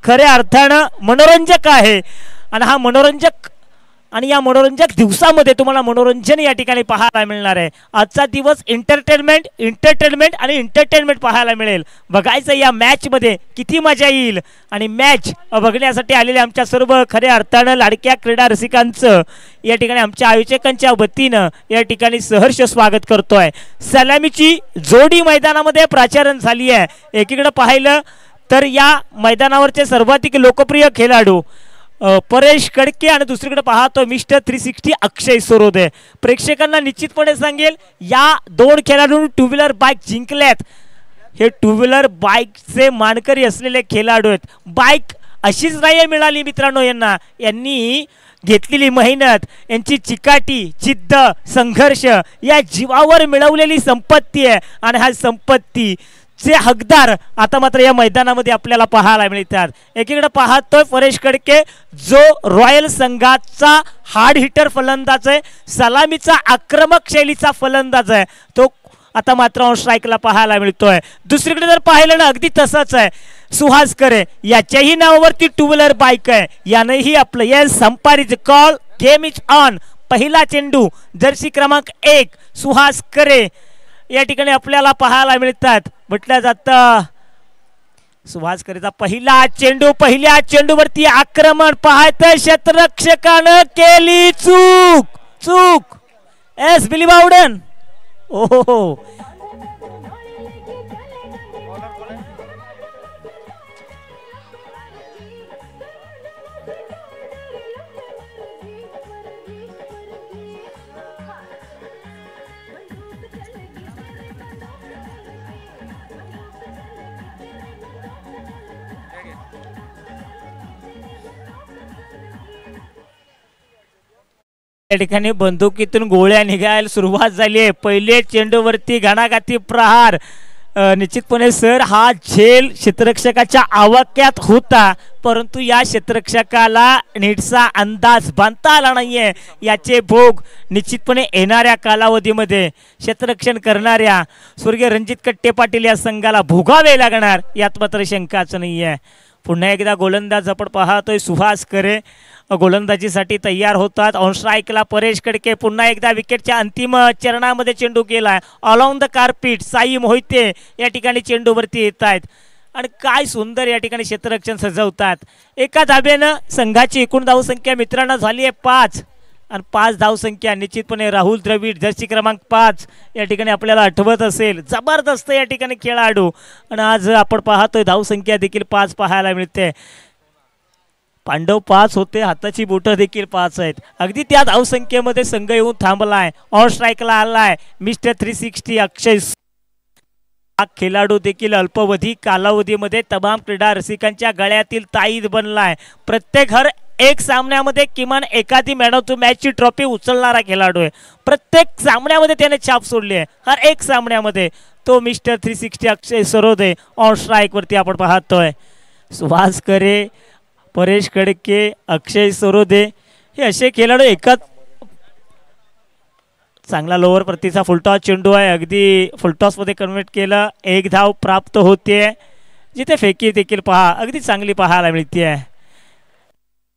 खऱ्या अर्थानं मनोरंजक आहे आणि हा मनोरंजक आणि या मनोरंजक दिवसामध्ये तुम्हाला मनोरंजन या ठिकाणी पाहायला मिळणार आहे। आजचा दिवस एंटरटेनमेंट आणि एंटरटेनमेंट पाहायला मिळेल। बघायचं या मॅचमध्ये किती मजा येईल आणि मॅच बघण्यासाठी आलेले आमच्या सर्व खऱ्या अर्थानं लाडक्या क्रीडा रसिकांचं या ठिकाणी आमच्या आयोजकांच्या वतीनं या ठिकाणी सहर्ष स्वागत करतोय। सलामीची जोडी मैदानामध्ये प्राचारण झाली आहे। एकीकडे पाहिलं तर या मैदानावरचे सर्वाधिक लोकप्रिय खेळाडू परेश कडके आणि दुसरीकडे पाहतो मिस्टर 360 अक्षय सरोदे। प्रेक्षकांना निश्चितपणे सांगेल या दोन खेळाडूंनी टू व्हीलर बाईक जिंकल्यात। हे टू व्हीलर बाईकचे मानकरी असलेले खेळाडू आहेत। बाईक अशीच नाही मिळाली मित्रांनो यांनी घेतलेली मेहनत, यांची चिकाटी, जिद्द, संघर्ष या जीवावर मिळवलेली संपत्ती आहे आणि हा संपत्ती चे हकदार आता मात्र या मैदानामध्ये आपल्याला पाहायला मिळतात। एकीकडे पाहतोय परेश कडके जो रॉयल संघाचा हार्ड हिटर फलंदाज आहे, सलामीचा आक्रमक शैलीचा फलंदाज आहे, तो आता मात्र ऑन स्ट्राईकला पाहायला मिळतोय। दुसरीकडे जर पाहिलं ना अगदी तसंच आहे सुहास करे, याच्याही नावावरती टू व्हीलर बाईक आहे। यानेही आपलं येस संपारीज कॉल गेम इज ऑन। पहिला चेंडू जर्सी क्रमांक 1 सुहास करे या ठिकाणी आपल्याला पाहायला मिळतात। म्हटलं जातं सुहास करेचा पहिला चेंडू, पहिल्या चेंडूवरती आक्रमण पाहायचं, क्षेत्ररक्षकानं केली चूक एस बिली बावडन। ओहो या ठिकाणी बंदुकीतून गोळ्या निघायला सुरुवात झाली आहे। पहिले चेंडूवरती घणाघाती प्रहार निश्चितपणे सर हा झेल क्षेत्ररक्षकाच्या आवाक्यात होता, परंतु या क्षेत्ररक्षकाला नीटसा अंदाज बांधता आला नाहीये। याचे भोग निश्चितपणे येणाऱ्या कालावधीमध्ये क्षेत्ररक्षण करणाऱ्या स्वर्गीय रणजित कट्टे पाटील या संघाला भोगावे लागणार यात मात्र शंकाच नाहीये। पुन्हा एकदा गोलंदाज आपण पाहतोय सुहास करे गोलंदाजीसाठी तयार होतात। ऑन स्ट्राईकला परेश कडके पुन्हा एकदा विकेटच्या अंतिम चरणामध्ये चेंडू केलाय। ऑलॉंग द कार्पेट साई मोहिते या ठिकाणी चेंडूवरती येत आहेत आणि काय सुंदर या ठिकाणी क्षेत्ररक्षण सजवतात। एका धाब्यानं संघाची एकूण धावसंख्या मित्रांनो झाली आहे 5 आणि 5 धावसंख्या निश्चितपणे राहुल द्रविड जर्सी क्रमांक 5 या ठिकाणी आपल्याला आठवत असेल, जबरदस्त या ठिकाणी खेळाडू आणि आज आपण पाहतोय धावसंख्या देखील 5 पाहायला मिळते। पांडव 5 होते, हाताची बोटं देखील 5 आहेत। अगदी त्या धावसंख्येमध्ये संघ येऊन थांबलाय। ऑन स्ट्राईकला आलाय मिस्टर 360 अक्षय। हा खेळाडू देखील अल्पवधी कालावधीमध्ये तमाम क्रीडा रसिकांच्या गळ्यातील ताईद बनलाय। प्रत्येक हर एक सामन्यामध्ये किमान एखादी मॅन ऑफ द मॅचची ट्रॉफी उचलणारा खेळाडू आहे। प्रत्येक सामन्यामध्ये त्याने छाप सोडली आहे, हर एक सामन्यामध्ये तो mister 360 Akshay Sarode on strike वरती आपण पाहतोय। सुहास करे, परेश कडके, अक्षय सरोदे हे असे खेळाडू एकाच चांगला लोअर प्रतीचा फुलटॉस चेंडू आहे, अगदी फुलटॉस मध्ये कन्वर्ट केलं, एक धाव प्राप्त होते। जिथे फेकी देखील पहा अगदी चांगली पाहायला मिळते।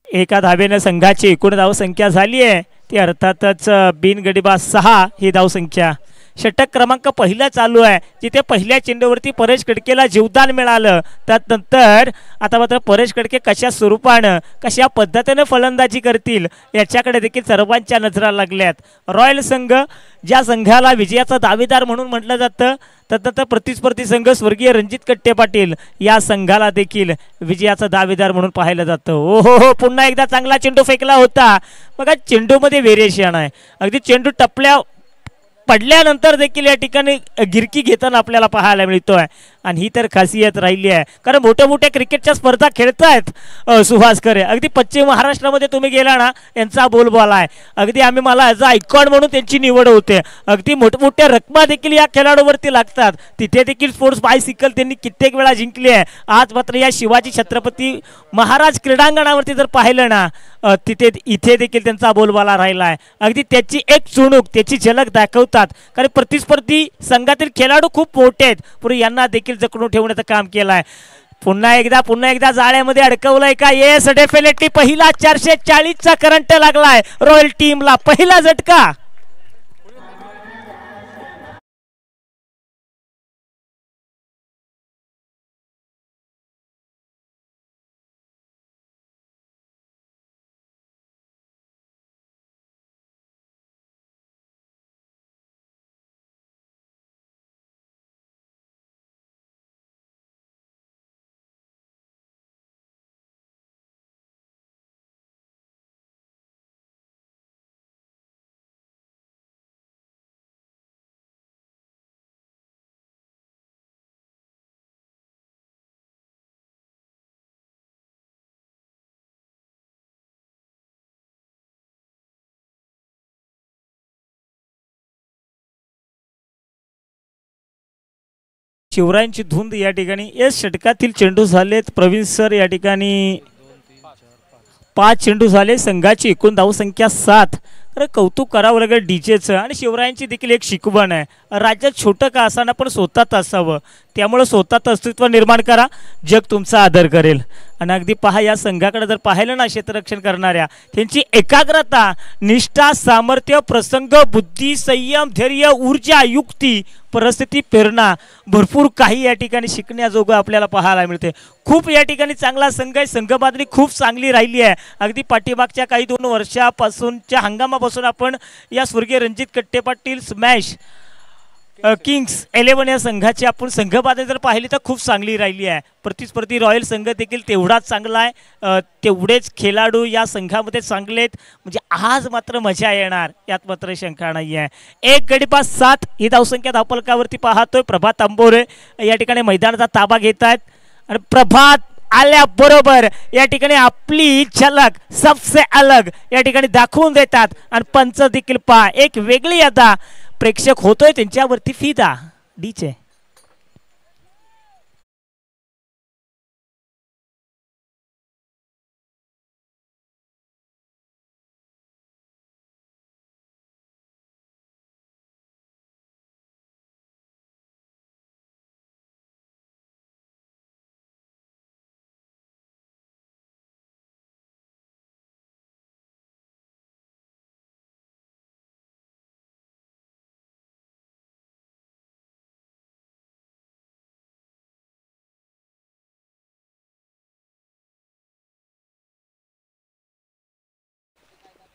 एका धावेने संघाची एकूण धावसंख्या झाली आहे ती अर्थातच बिनगडीबाज 6 ही धावसंख्या। षटक क्रमांक पहिला चालू आहे जिथे पहिल्या चेंडूवरती परेश कडकेला जीवदान मिळालं। त्यानंतर आता मात्र परेश कडके कशा स्वरूपानं कशा पद्धतीने फलंदाजी करतील याच्याकडे देखील सर्वांच्या नजरा लागल्यात। रॉयल संघ ज्या संघाला विजयाचा दावेदार म्हणून म्हटलं जातं, त्यानंतर प्रतिस्पर्धी संघ स्वर्गीय रणजित कट्टे पाटील या संघाला देखील विजयाचा दावेदार म्हणून पाहिलं जातं। हो पुन्हा एकदा चांगला चेंडू फेकला होता। बघा चेंडूमध्ये व्हेरिएशन आहे, अगदी चेंडू पडल्यानंतर देखील या ठिकाणी गिरकी घेताना आपल्याला पाहायला मिळतोय आणि ही तर खासियत राहिली आहे। कारण मोठ्या मोठ्या क्रिकेटच्या स्पर्धा खेळतायत सुहास करे। अगदी पश्चिम महाराष्ट्रामध्ये तुम्ही गेला ना यांचा बोलबाला आहे, अगदी आम्ही मला ॲज अ आयकॉन म्हणून त्यांची निवड होते। अगदी मोठमोठ्या रकमा देखील या खेळाडूवरती लागतात। तिथे देखील स्पोर्ट्स बायसिकल त्यांनी कित्येक वेळा जिंकली आहे। आज मात्र या शिवाजी छत्रपती महाराज क्रीडांगणावरती जर पाहिलं ना इथे देखील त्यांचा बोलबाला राहिला आहे। अगदी त्याची एक चुणूक त्याची झलक दाखवतात, कारण प्रतिस्पर्धी संघातील खेळाडू खूप मोठे आहेत, पण यांना देखील जखडून ठेवण्याचं काम केलं आहे। पुन्हा एकदा जाळ्यामध्ये अडकवलंय का? येस, डेफिनेटली पहिला 440चा करंट लागलाय रॉयल टीमला, पहिला झटका. शिवरायांची धुंद या ठिकाणी. या षटकातील चेंडू झालेत प्रवीण सर या ठिकाणी 5 चेंडू झाले. संघाची एकूण धावसंख्या 7. तर कौतुक करावं लागेल डीजेचं. आणि शिवरायांची देखील एक शिकवण आहे, राज्यात छोटं का असाना पण स्वतःत असावं. त्यामुळे स्वतःत अस्तित्व निर्माण करा, जग तुमचा आदर करेल. आणि अगदी पहा, या संघाकडे जर पाहिलं ना क्षेत्ररक्षण करणाऱ्या, त्यांची एकाग्रता, निष्ठा, सामर्थ्य, प्रसंग, बुद्धी, संयम, धैर्य, ऊर्जा, युक्ती, परिस्थिती, प्रेरणा, भरपूर काही या ठिकाणी शिकण्याजोगं आपल्याला पाहायला मिळते. खूप या ठिकाणी चांगला संघ आहे. संघबांधणी खूप चांगली राहिली आहे. अगदी पाठीमागच्या काही 2 वर्षापासूनच्या हंगामापासून आपण या स्वर्गीय रणजित कट्टे पाटील स्मॅश किंग्स 11 या संघाची आपण संघबांधणी जर पाहिली तर खूप चांगली राहिली आहे. प्रतिस्पर्धी रॉयल संघ देखील तेवढाच चांगला आहे. तेवढेच खेळाडू या संघामध्ये चांगले आहेत. म्हणजे आज मात्र मजा येणार यात मात्र शंका नाही आहे. 1 गडी बाद 7 ही धावसंख्या धावफलकावरती पाहतोय. प्रभात आंबोरे या ठिकाणी मैदानाचा ताबा घेत आहेत. आणि प्रभात आल्याबरोबर या ठिकाणी आपली झलक सबसे अलग या ठिकाणी दाखवून देतात. आणि पंच देखील पहा, एक वेगळी अदा प्रेक्षक होतोय त्यांच्यावरती फिदा. डीचे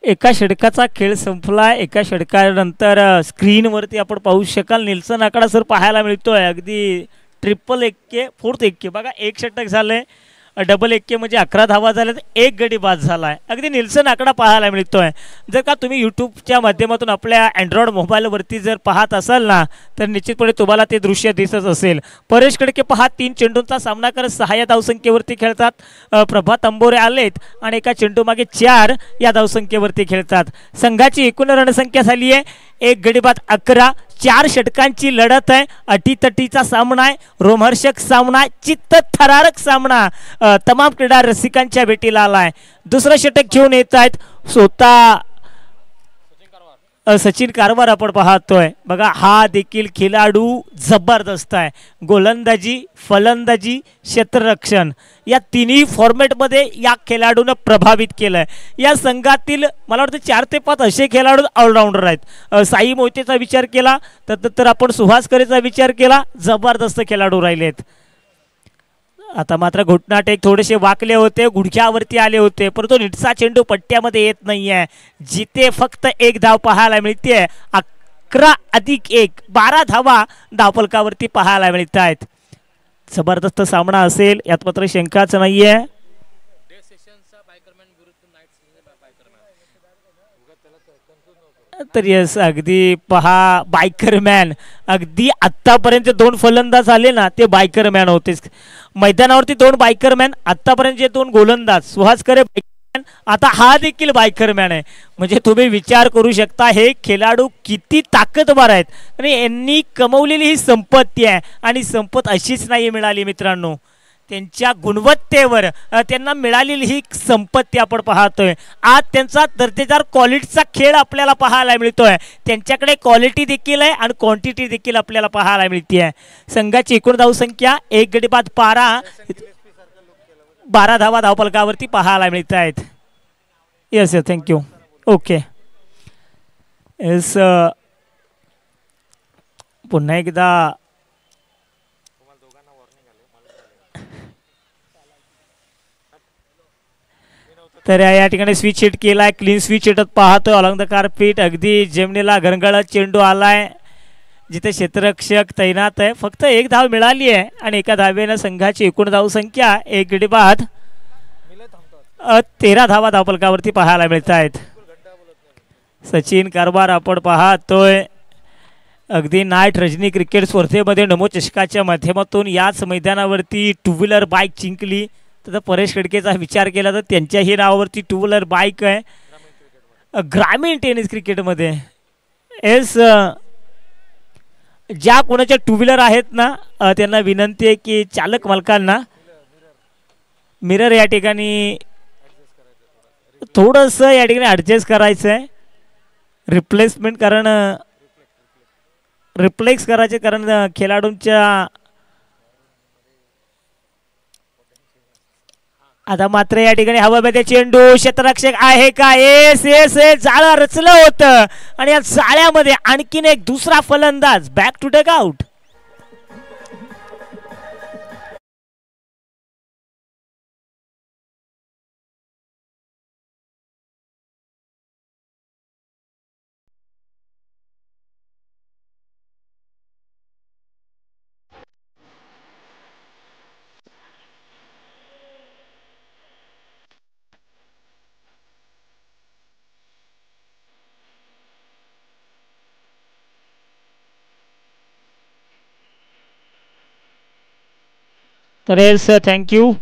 एका षटकाचा खेळ संपला. एका षटकानंतर स्क्रीनवरती आपण पाहू शकाल निल्सन आकडा सर पाहायला मिळतोय. अगदी ट्रिपल 1K 4th 1K बघा. 1 षटक झालंय, डबल 1K म्हणजे 11 धावा झाल्या, 1 गडी बाद झालाय. अगदी निल्सन आकडा पाहायला मिळतोय. जर का तुम्ही यूट्यूबच्या माध्यमातून आपल्या अँड्रॉइड मोबाईलवरती जर पाहत असाल ना, तर निश्चितपणे तुम्हाला ते दृश्य दिसत असेल. परेश खडके पहा 3 चेंडूंचा सामना करत 6 या धावसंख्येवरती खेळतात. प्रभात अंबोरे आलेत आणि एका चेंडू मागे 4 या धावसंख्येवरती खेळतात. संघाची एकूण रणसंख्या झाली आहे 1 गडी बाद 11. 4 षटकांची लढत आहे. अटीतटीचा सामना आहे, रोमहर्षक सामना आहे, चित्त थरारक सामना तमाम क्रीडा रसिकांच्या भेटीला आलाय. दुसरं षटक घेऊन येत आहेत स्वतः सचिन कारवार आपण पाहतोय. बघा, हा देखील खेळाडू जबरदस्त आहे. गोलंदाजी, फलंदाजी, क्षेत्ररक्षण या तिन्ही फॉर्मॅटमध्ये या खेळाडूनं प्रभावित केलंय. या संघातील मला वाटतं 4 ते 5 असे खेळाडू ऑलराऊंडर आहेत. साई मोहितेचा विचार केला तर आपण सुहास करेचा विचार केला, जबरदस्त खेळाडू राहिलेत. आता मात्र घुटनाट एक थोडेसे वाकले होते, गुडघ्यावरती आले होते, परंतु निटसा चेंडू पट्ट्यामध्ये येत नाहीये. जिथे फक्त 1 धाव पाहायला मिळते. 11 + 1 12 धावा धावफलकावरती पाहायला मिळत आहेत. जबरदस्त सामना असेल यात मात्र शंकाच नाहीये. तर यस, अगदी पहा, बायकरमॅन अगदी आत्तापर्यंत 2 फलंदाज आले ना, ते बायकरमॅन होतेच. मैदानावरती 2 बायकरमॅन, आत्तापर्यंत जे 2 गोलंदाज सुहास करे बायकरमॅन, आता हा देखील बायकरमॅन आहे. म्हणजे तुम्ही विचार करू शकता हे खेळाडू किती ताकदवार आहेत. आणि यांनी कमवलेली ही संपत्ती आहे. आणि संपत अशीच नाही मिळाली मित्रांनो, त्यांच्या गुणवत्तेवर त्यांना मिळालेली ही संपत्ती आपण पाहतोय. आज त्यांचा दर्जेदार क्वालिटीचा खेळ आपल्याला पाहायला मिळतोय. त्यांच्याकडे क्वालिटी देखील आहे आणि क्वांटिटी देखील आपल्याला पाहायला मिळते आहे. संघाची एकूण धावसंख्या 1 गडी बाद 12. 12 धावा धावफलकावरती पाहायला मिळत आहेत. Yes yes thank you. Okay yes पुन्हा एकदा तर या ठिकाणी स्विच हिट केलाय. क्लीन स्विच हिटत पाहतोय अलॉंग द कार्पेट. अगदी जमिनीला घरंगळत चेंडू आलाय जिथे क्षेत्ररक्षक तैनात आहे. फक्त एक धाव मिळाली आहे आणि एका धावेनं संघाची एकूण धावसंख्या 1 गडी बाद 13 धावा धावफलकावरती पाहायला मिळत आहेत. सचिन कारभार आपण पाहतोय. अगदी नाईट रजनी क्रिकेट स्पर्धेमध्ये नमो चषकाच्या माध्यमातून याच मैदानावरती 2 व्हीलर बाईक जिंकली. तर परेश खडकेचा विचार केला तर त्यांच्याही नावावरती 2 व्हीलर बाईक आहे ग्रामीण टेनिस क्रिकेटमध्ये. एस ज्या कोणाच्या 2 व्हीलर आहेत ना त्यांना विनंती आहे की चालक मालकांना मिरर या ठिकाणी थोडंसं या ठिकाणी ॲडजस्ट करायचं आहे. रिप्लेसमेंट कारण रिप्लेक्स करायचे कारण खेळाडूंच्या आता मात्र या ठिकाणी हवामध्ये चेंडू क्षेत्ररक्षक आहे का. एस एस एस जाळं रचलं होतं आणि या जाळ्यामध्ये आणखीन एक दुसरा फलंदाज बॅक टू डग आउट. तर येस थँक्यू.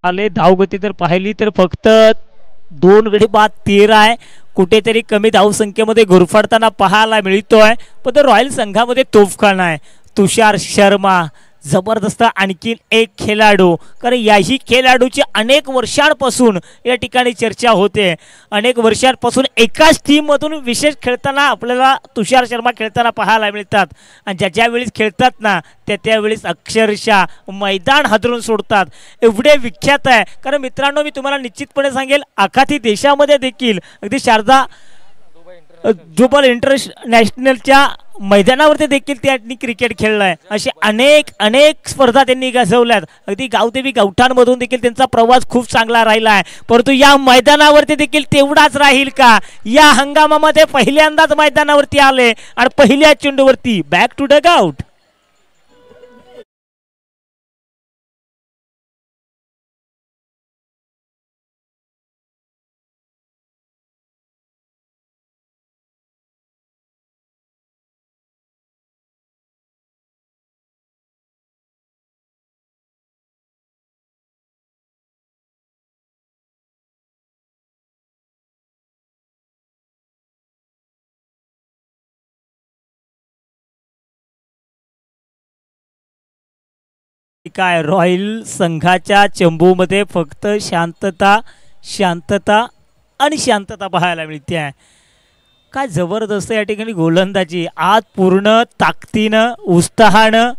आले धावगती तर पाहिली तर फक्त 2 गडी बाद 13 आहे. कुठेतरी कमी धावसंख्येमध्ये घुरफडताना पाहायला मिळतोय. पण रॉयल संघामध्ये तोफखाना आहे. तुषार शर्मा जबरदस्त आणखीन एक खेळाडू कारण याही खेळाडूची अनेक वर्षांपासून या ठिकाणी चर्चा होते. अनेक वर्षांपासून एकाच टीममधून विशेष खेळताना आपल्याला तुषार शर्मा खेळताना पाहायला मिळतात. आणि ज्या ज्या वेळेस खेळतात ना त्यावेळेस अक्षरशः मैदान हादरून सोडतात. एवढे विख्यात आहे. कारण मित्रांनो मी तुम्हाला निश्चितपणे सांगेल आखाती देशामध्ये देखील अगदी शारदा दुबई इंटरनॅशनलच्या मैदानावरती देखील त्यांनी क्रिकेट खेळलाय. असे अनेक अनेक स्पर्धा त्यांनी गाजवल्यात. अगदी गावदेवी गावठाणमधून देखील त्यांचा प्रवास खूप चांगला राहिला आहे. परंतु या मैदानावरती देखील तेवढाच राहील का. या हंगामामध्ये पहिल्यांदाच मैदानावरती आले आणि पहिल्या चेंडूवरती बॅक टू डग आउट. काय रॉयल संघाच्या चेंबूमध्ये फक्त शांतता शांतता आणि शांतता पाहायला मिळते आहे. काय जबरदस्त या ठिकाणी गोलंदाजी आज पूर्ण ताकदीनं उत्साहानं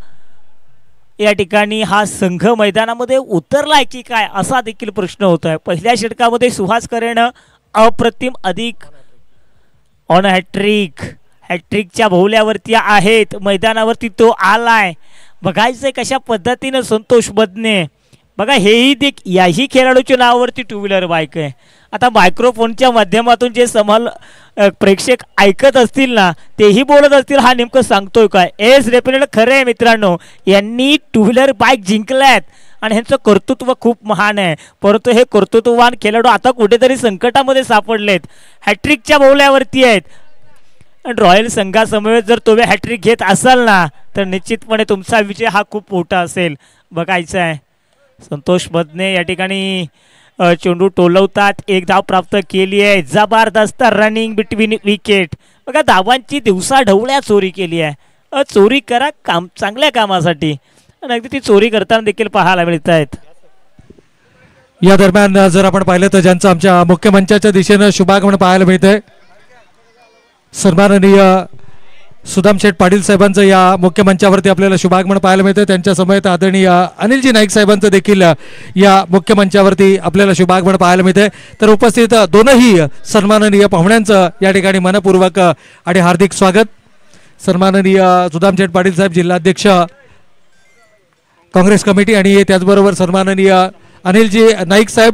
या ठिकाणी हा संघ मैदानामध्ये उतरलाय की काय असा देखील प्रश्न होतोय. पहिल्या षटकामध्ये सुहास करेनं अप्रतिम अधिक ऑन हॅट्रिकच्या भोवल्यावरती आहेत. मैदानावरती तो आलाय. बघायचंय कशा पद्धतीनं संतोष बदने बघा हेही याही खेळाडूच्या नावावरती 2 व्हीलर बाईक आहे. आता मायक्रोफोनच्या माध्यमातून जे प्रेक्षक ऐकत असतील ना तेही बोलत असतील हा नेमकं सांगतोय काय. एस डेफिनेटली खरं आहे मित्रांनो. यांनी 2 व्हीलर बाईक जिंकल्यात आणि ह्यांचं कर्तृत्व खूप महान आहे. परंतु हे कर्तृत्ववान खेळाडू आता कुठेतरी संकटामध्ये सापडलेत. हॅट्रिकच्या भोवल्यावरती आहेत. रॉयल संघासमवेत जर तुम्ही हॅट्रिक घेत असाल ना तर निश्चितपणे तुमचा विजय हा खूप मोठा असेल. बघायचं आहे संतोष बदने या ठिकाणी चेंडू टोलवतात. 1 धाव प्राप्त केली आहे. जबरदस्त रनिंग बिटवीन विकेट. बघा धावांची दिवसा ढवळ्या चोरी केली आहे. चोरी करा काम चांगल्या कामासाठी आणि अगदी ती चोरी करताना देखील पाहायला मिळत आहेत. या दरम्यान जर आपण पाहिलं तर ज्यांचं आमच्या मुख्य मंचाच्या दिशेनं शुभागमन पाहायला मिळतंय सन्माननीय सुदाम शेठ पाटील साहेबांचं या मुख्य मंचावरती आपल्याला शुभागमन पाहायला मिळतं. त्यांच्या समेत आदरणीय अनिलजी नाईक साहेबांचं देखील या मुख्य मंचावरती आपल्याला शुभागमन पाहायला मिळते. तर उपस्थित दोनही सन्माननीय पाहुण्यांचं या ठिकाणी मनपूर्वक आणि हार्दिक स्वागत. सन्माननीय सुदाम शेठ पाटील साहेब जिल्हाध्यक्ष काँग्रेस कमिटी आणि त्याचबरोबर सन्माननीय अनिलजी नाईक साहेब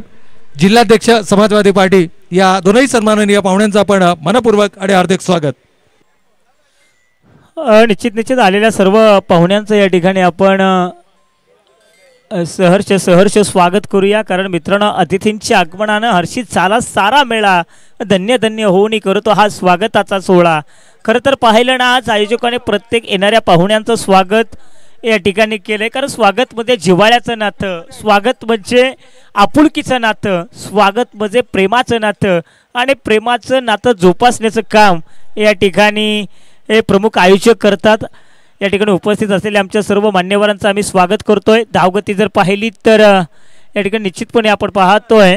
जिल्हाध्यक्ष समाजवादी पार्टी या दोनही सन्माननीय पाहुण्यांचं आपण मनपूर्वक आणि हार्दिक स्वागत. निश्चित आलेल्या सर्व पाहुण्यांचं या ठिकाणी आपण सहर्ष स्वागत करूया. कारण मित्रांनो अतिथींच्या आगमनानं हर्षित झाला सारा मेळा धन्य होऊन करतो हा स्वागताचा सोहळा. खरं तर पाहिलं ना आज आयोजकाने प्रत्येक येणाऱ्या पाहुण्यांचं स्वागत या ठिकाणी केलंय. कारण स्वागत म्हणजे जिव्हाळ्याचं नातं, स्वागत म्हणजे आपुलकीचं नातं, स्वागत म्हणजे प्रेमाचं नातं आणि प्रेमाचं नातं जोपासण्याचं काम या ठिकाणी हे प्रमुख आयोजक करतात. या ठिकाणी उपस्थित असलेल्या आमच्या सर्व मान्यवरांचं आम्ही स्वागत करतोय. धावगती जर पाहिली तर या ठिकाणी निश्चितपणे आपण पाहतोय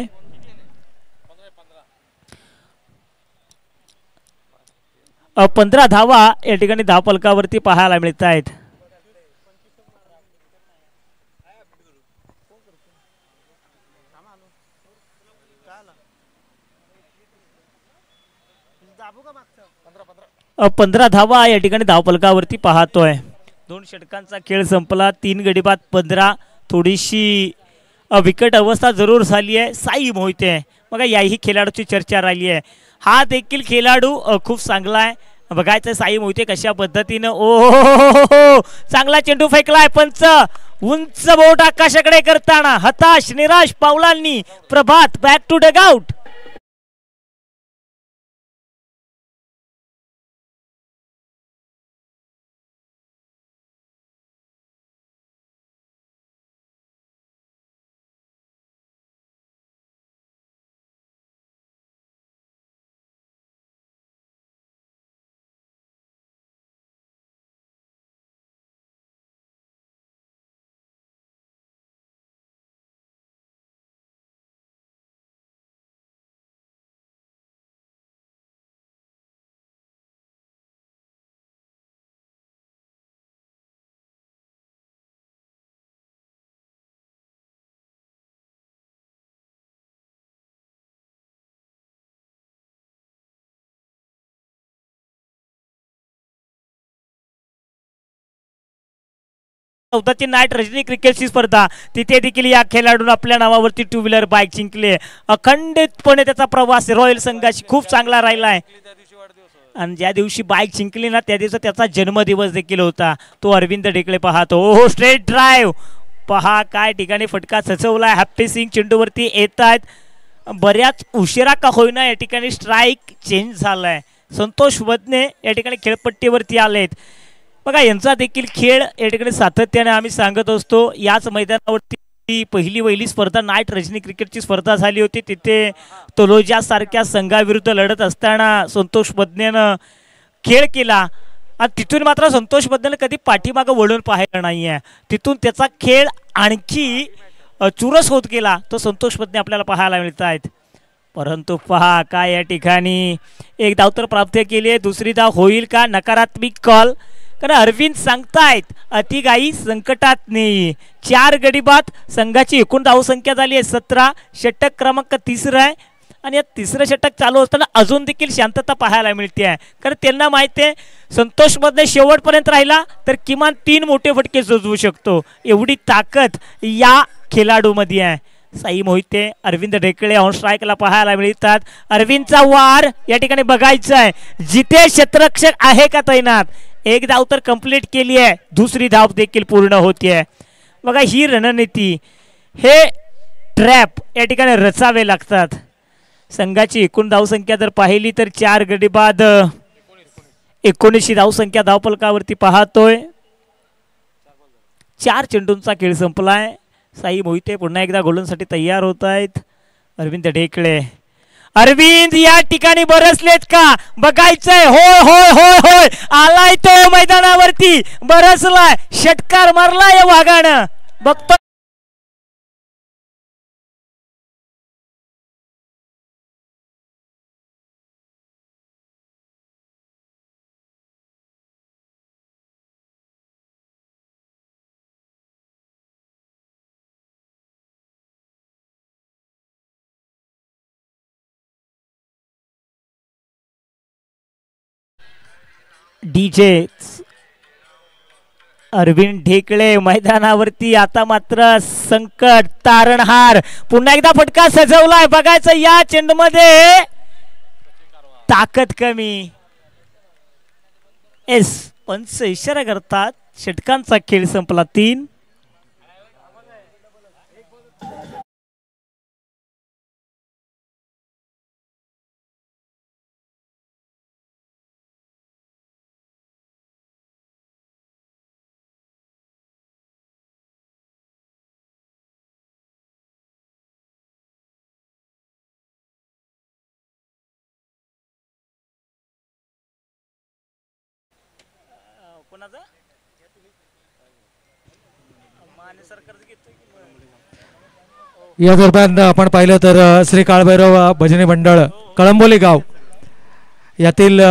15 धावा या ठिकाणी धावफलकावरती पाहायला मिळत आहेत. पंधरा धावा या ठिकाणी धावफलकावरती पाहतोय. 2 षटकांचा खेळ संपला. 3 गडी बाद 15. थोडीशी विकट अवस्था जरूर झाली आहे. साई मोहिते बघा याही खेळाडूची चर्चा राहिली आहे. हा देखील खेळाडू खूप चांगला आहे. बघायचं साई मोहिते कशा पद्धतीनं ओ चांगला चेंडू फेकलाय. पंच उंच बोट आकाशाकडे करताना हताश निराश पावलांनी प्रभात बॅक टू डगआउट. चौथ्याची नाईट रजनी क्रिकेटची स्पर्धा तिथे देखील या खेळाडून आपल्या नावावरती 2 व्हीलर बाईक जिंकले. अखंडितपणे त्याचा प्रवास रॉयल संघाशी खूप चांगला राहिला आहे. आणि ज्या दिवशी बाईक जिंकली ना त्या दिवशी त्याचा जन्मदिवस देखील होता. तो अरविंद ढेकळे पाहतो. ओहो स्ट्रेट ड्राईव्ह पहा काय ठिकाणी फटका सचवलाय. हॅप्पी सिंग चेंडूवरती येत आहेत. बऱ्याच उशिरा का होईना या ठिकाणी स्ट्राईक चेंज झालाय. संतोष वदने या ठिकाणी खेळपट्टीवरती आलेत. बघा यांचा देखील खेळ या ठिकाणी सातत्याने आम्ही सांगत असतो. याच मैदानावरती पहिली स्पर्धा नाईट रजनी क्रिकेटची स्पर्धा झाली होती. तिथे तलोजा सारख्या संघाविरुद्ध लढत असताना संतोष बदनेनं खेळ केला आणि तिथून मात्र संतोष बदनेनं कधी पाठीमागं वळून पाहिलं नाही आहे. तिथून त्याचा खेळ आणखी चुरस होत गेला. तो संतोष बदने आपल्याला पाहायला मिळत आहेत. परंतु पहा काय या ठिकाणी एक धाव तर प्राप्त केली आहे. दुसरी धाव होईल का? नकारात्मक कॉल. कारण अरविंद सांगतायत अतिगाई संकटात नाही. 4 गडी बाद संघाची एकूण धावसंख्या झाली आहे 17. षटक क्रमांक 3 आहे आणि या 3रं षटक चालू असताना अजून देखील शांतता पाहायला मिळते आहे. कारण त्यांना माहिती आहे संतोष मध्ये शेवटपर्यंत राहिला तर किमान 3 मोठे फटके जोजवू शकतो. एवढी ताकद या खेळाडूमध्ये आहे. साई मोहिते अरविंद ढेकळे ऑन स्ट्राईकला पाहायला मिळतात. अरविंदचा वार या ठिकाणी बघायचा आहे. जिथे क्षेत्ररक्षक आहे का तैनात. एक धाव तर कंप्लीट केली आहे. दुसरी धाव देखील पूर्ण होती आहे. बघा ही रणनीती हे ट्रॅप या ठिकाणी रचावे लागतात. संघाची एकूण धावसंख्या जर पाहिली तर 4 गडी बाद 19 धावसंख्या धावफलकावरती पाहतोय. 4 चेंडूंचा खेळ संपलाय. साई मोहिते पुन्हा एकदा गोलंदाजीसाठी तयार होत आहेत. अरविंद ढेकळे अरविंद या ठिकाणी बरसलेत का बघायचंय. होय होय होय होय आलाय तो मैदानावरती बरसलाय षटकार मारलाय वाघानं बघतो. डीजे अरविंद ढेकळे मैदानावरती. आता मात्र संकट तारणहार पुन्हा एकदा फटका सजवलाय बघायचं या चेंडूमध्ये ताकद कमी. पंच इशारा करतात षटकांचा खेळ संपला. 3 या दरम्यान आपण पाहिलं तर श्री काळभैरव भजनी मंडळ कळंबोली गाव यातील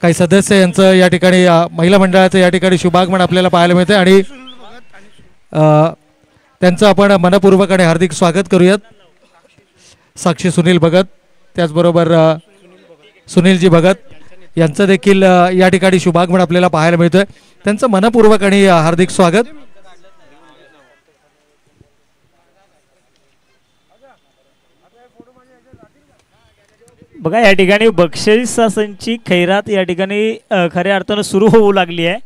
काही सदस्य यांचं या ठिकाणी महिला मंडळाचं या ठिकाणी शुभागमन आपल्याला पाहायला मिळते आणि त्यांचं आपण मनपूर्वक आणि हार्दिक स्वागत करूयात. साक्षी सुनील भगत त्याचबरोबर सुनीलजी भगत यांचं देखील या ठिकाणी शुभागमन आपल्याला पाहायला मिळतोय. त्यांचं मनपूर्वक आणि हार्दिक स्वागत. बघा या ठिकाणी बक्षिसांची खैरात या ठिकाणी खऱ्या अर्थानं सुरू होऊ लागली आहे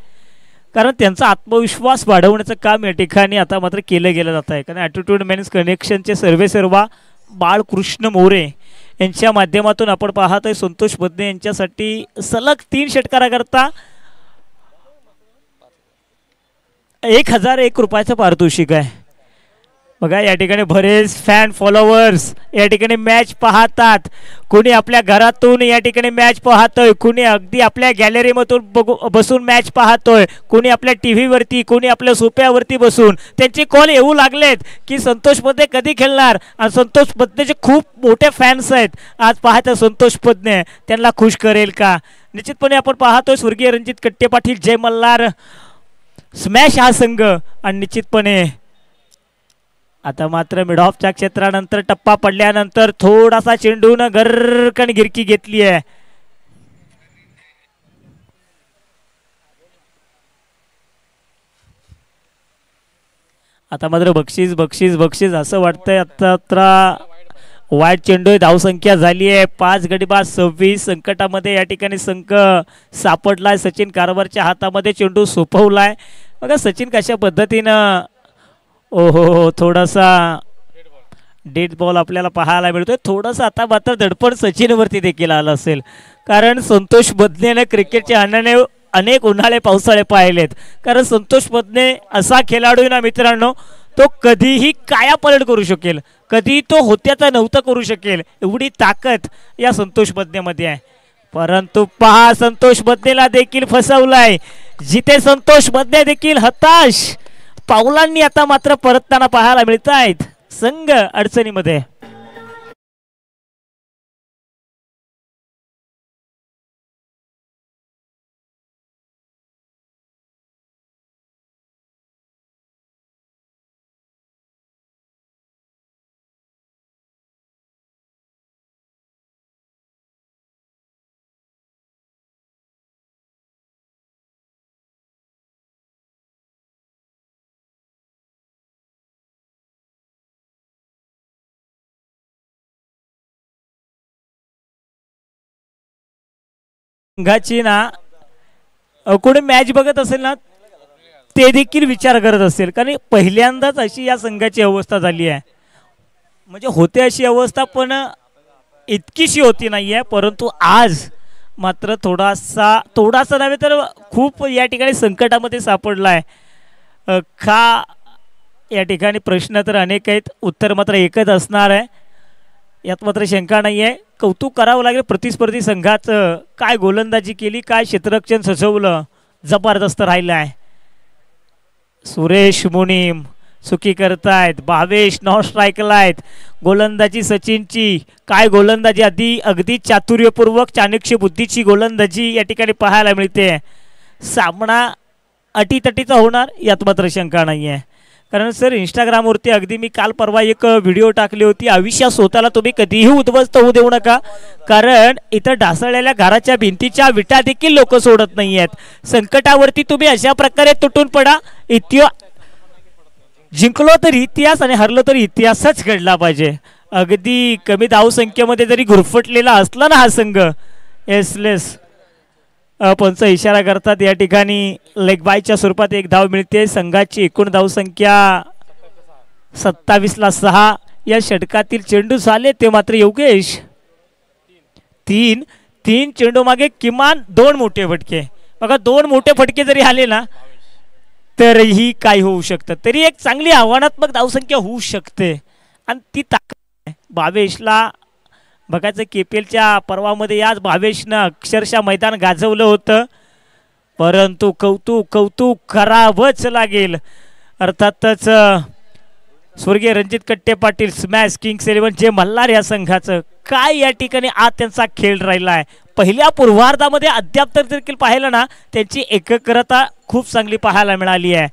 कारण त्यांचा आत्मविश्वास वाढवण्याचं काम या ठिकाणी आता मात्र केलं गेलं जात आहे. कारण ॲटिट्यूड मेन्स कनेक्शनचे सर्वेसर्वा बाळकृष्ण मोरे यांच्या माध्यमातून आपण पाहतोय संतोष बदने यांच्यासाठी सलग 3 षटकाराकरता 1001 रुपयाचं पारितोषिक आहे. बघा या ठिकाणी बरेच फॅन फॉलोअर्स या ठिकाणी मॅच पाहतात. कोणी आपल्या घरातून या ठिकाणी मॅच पाहतोय, कोणी अगदी आपल्या गॅलरीमधून बसून मॅच पाहतोय, कोणी आपल्या टीव्हीवरती, कोणी आपल्या सोफ्यावरती बसून. त्यांचे कॉल येऊ लागलेत की संतोष बदने कधी खेळणार आणि संतोष बदनेचे खूप मोठे फॅन्स आहेत. आज पाहता संतोष बदने त्यांना खुश करेल का. निश्चितपणे आपण पाहतोय स्वर्गीय रणजित कट्टे पाटील जय मल्हार स्मॅश हा संघ आणि निश्चितपणे आता मात्र मिड ऑफच्या क्षेत्रानंतर टप्पा पडल्यानंतर थोडासा चेंडून गरकन गिरकी घेतली आहे. आता मात्र बक्षीस बक्षीस बक्षीस असं वाटतंय. आता वाईट चेंडू धावसंख्या झाली आहे 5 गडी बाद 26. संकटामध्ये या ठिकाणी संघ सापडलाय. सचिन कारभारच्या हातामध्ये चेंडू सोपवलाय. बघा सचिन कशा पद्धतीनं ओहो थोडासा डेड बॉल आपल्याला पाहायला मिळतोय. थोडंसं आता मात्र दडपण सचिनवरती देखील आलं असेल कारण संतोष बदनेने क्रिकेटच्या अनेक उन्हाळे पावसाळे पाहिलेत. कारण संतोष बदने असा खेळाडू ना मित्रांनो तो कधीही काया पलट करू शकेल, कधी तो होत्याचा नव्हता करू शकेल एवढी ताकद या संतोष बदनेमध्ये आहे. परंतु पहा संतोष बदनेला देखील फसवलाय. जिथे संतोष बदने देखील हताश पावलांनी आता मात्र परतताना पाहायला मिळत आहेत. संघ अडचणीमध्ये. संघाची ना कोणी मॅच बघत असेल ना ते देखील विचार करत असेल कारण पहिल्यांदाच अशी या संघाची अवस्था झाली आहे. म्हणजे होते अशी अवस्था पण इतकीशी होती नाही आहे. परंतु आज मात्र थोडासा नव्हे तर खूप या ठिकाणी संकटामध्ये सापडला आहे. का या ठिकाणी प्रश्न तर अनेक आहेत, उत्तर मात्र एकच असणार आहे. यात मात्र शंका नाही आहे. कौतुक करावं लागेल प्रतिस्पर्धी संघाचं. काय गोलंदाजी केली, काय क्षेत्ररक्षण सजवलं, जबरदस्त राहिलं आहे. सुरेश मुनीम चुकी करतायत, भावेश नॉन स्ट्राईकला आहेत. गोलंदाजी सचिनची, काय गोलंदाजी, अगदी चातुर्यपूर्वक चाणक्य बुद्धीची गोलंदाजी या ठिकाणी पाहायला मिळते. सामना अटीतटीचा होणार यात मात्र शंका नाही आहे. कारण सर इंस्टाग्रामवरती अगदी मी काल परवा एक व्हिडिओ टाकली होती, आयुष्यात स्वतःला तुम्ही कधीही उद्ध्वस्त होऊ देऊ नका, कारण इथं ढासळलेल्या घराच्या भिंतीच्या विटा देखील लोक सोडत नाही आहेत. संकटावरती तुम्ही अशा प्रकारे तुटून पडा. जिंकलो तरी इतिहास आणि हरलो तरी इतिहासच घडला पाहिजे. अगदी कमी धावसंख्येमध्ये जरी गुरफटलेला असला ना हा संघ, एसलेस पंच इशारा करतात. या ठिकाणी लेग बायच्या स्वरूपात एक धाव मिळते. संघाची एकूण धावसंख्या 27 ला 6. या षटकातील चेंडू झाले ते मात्र योगेश 3 चेंडू मागे किमान 2 मोठे फटके. बघा 2 मोठे फटके जरी आले ना तरीही काय होऊ शकतं. तरी एक चांगली आव्हानात्मक धावसंख्या होऊ शकते आणि ती ताकद भावेशला बघायचं. केपीएलच्या पर्वामध्ये याच भावेशनं अक्षरशः मैदान गाजवलं होतं, परंतु कौतुक करावंच लागेल. अर्थातच स्वर्गीय रणजित कट्टे पाटील स्मॅश किंग्स 11 जे मल्हार या संघाचं काय या ठिकाणी आज त्यांचा खेळ राहिला आहे. पहिल्या पूर्वार्धामध्ये अद्याप तर देखील पाहिलं ना त्यांची एकाग्रता खूप चांगली पाहायला मिळाली आहे.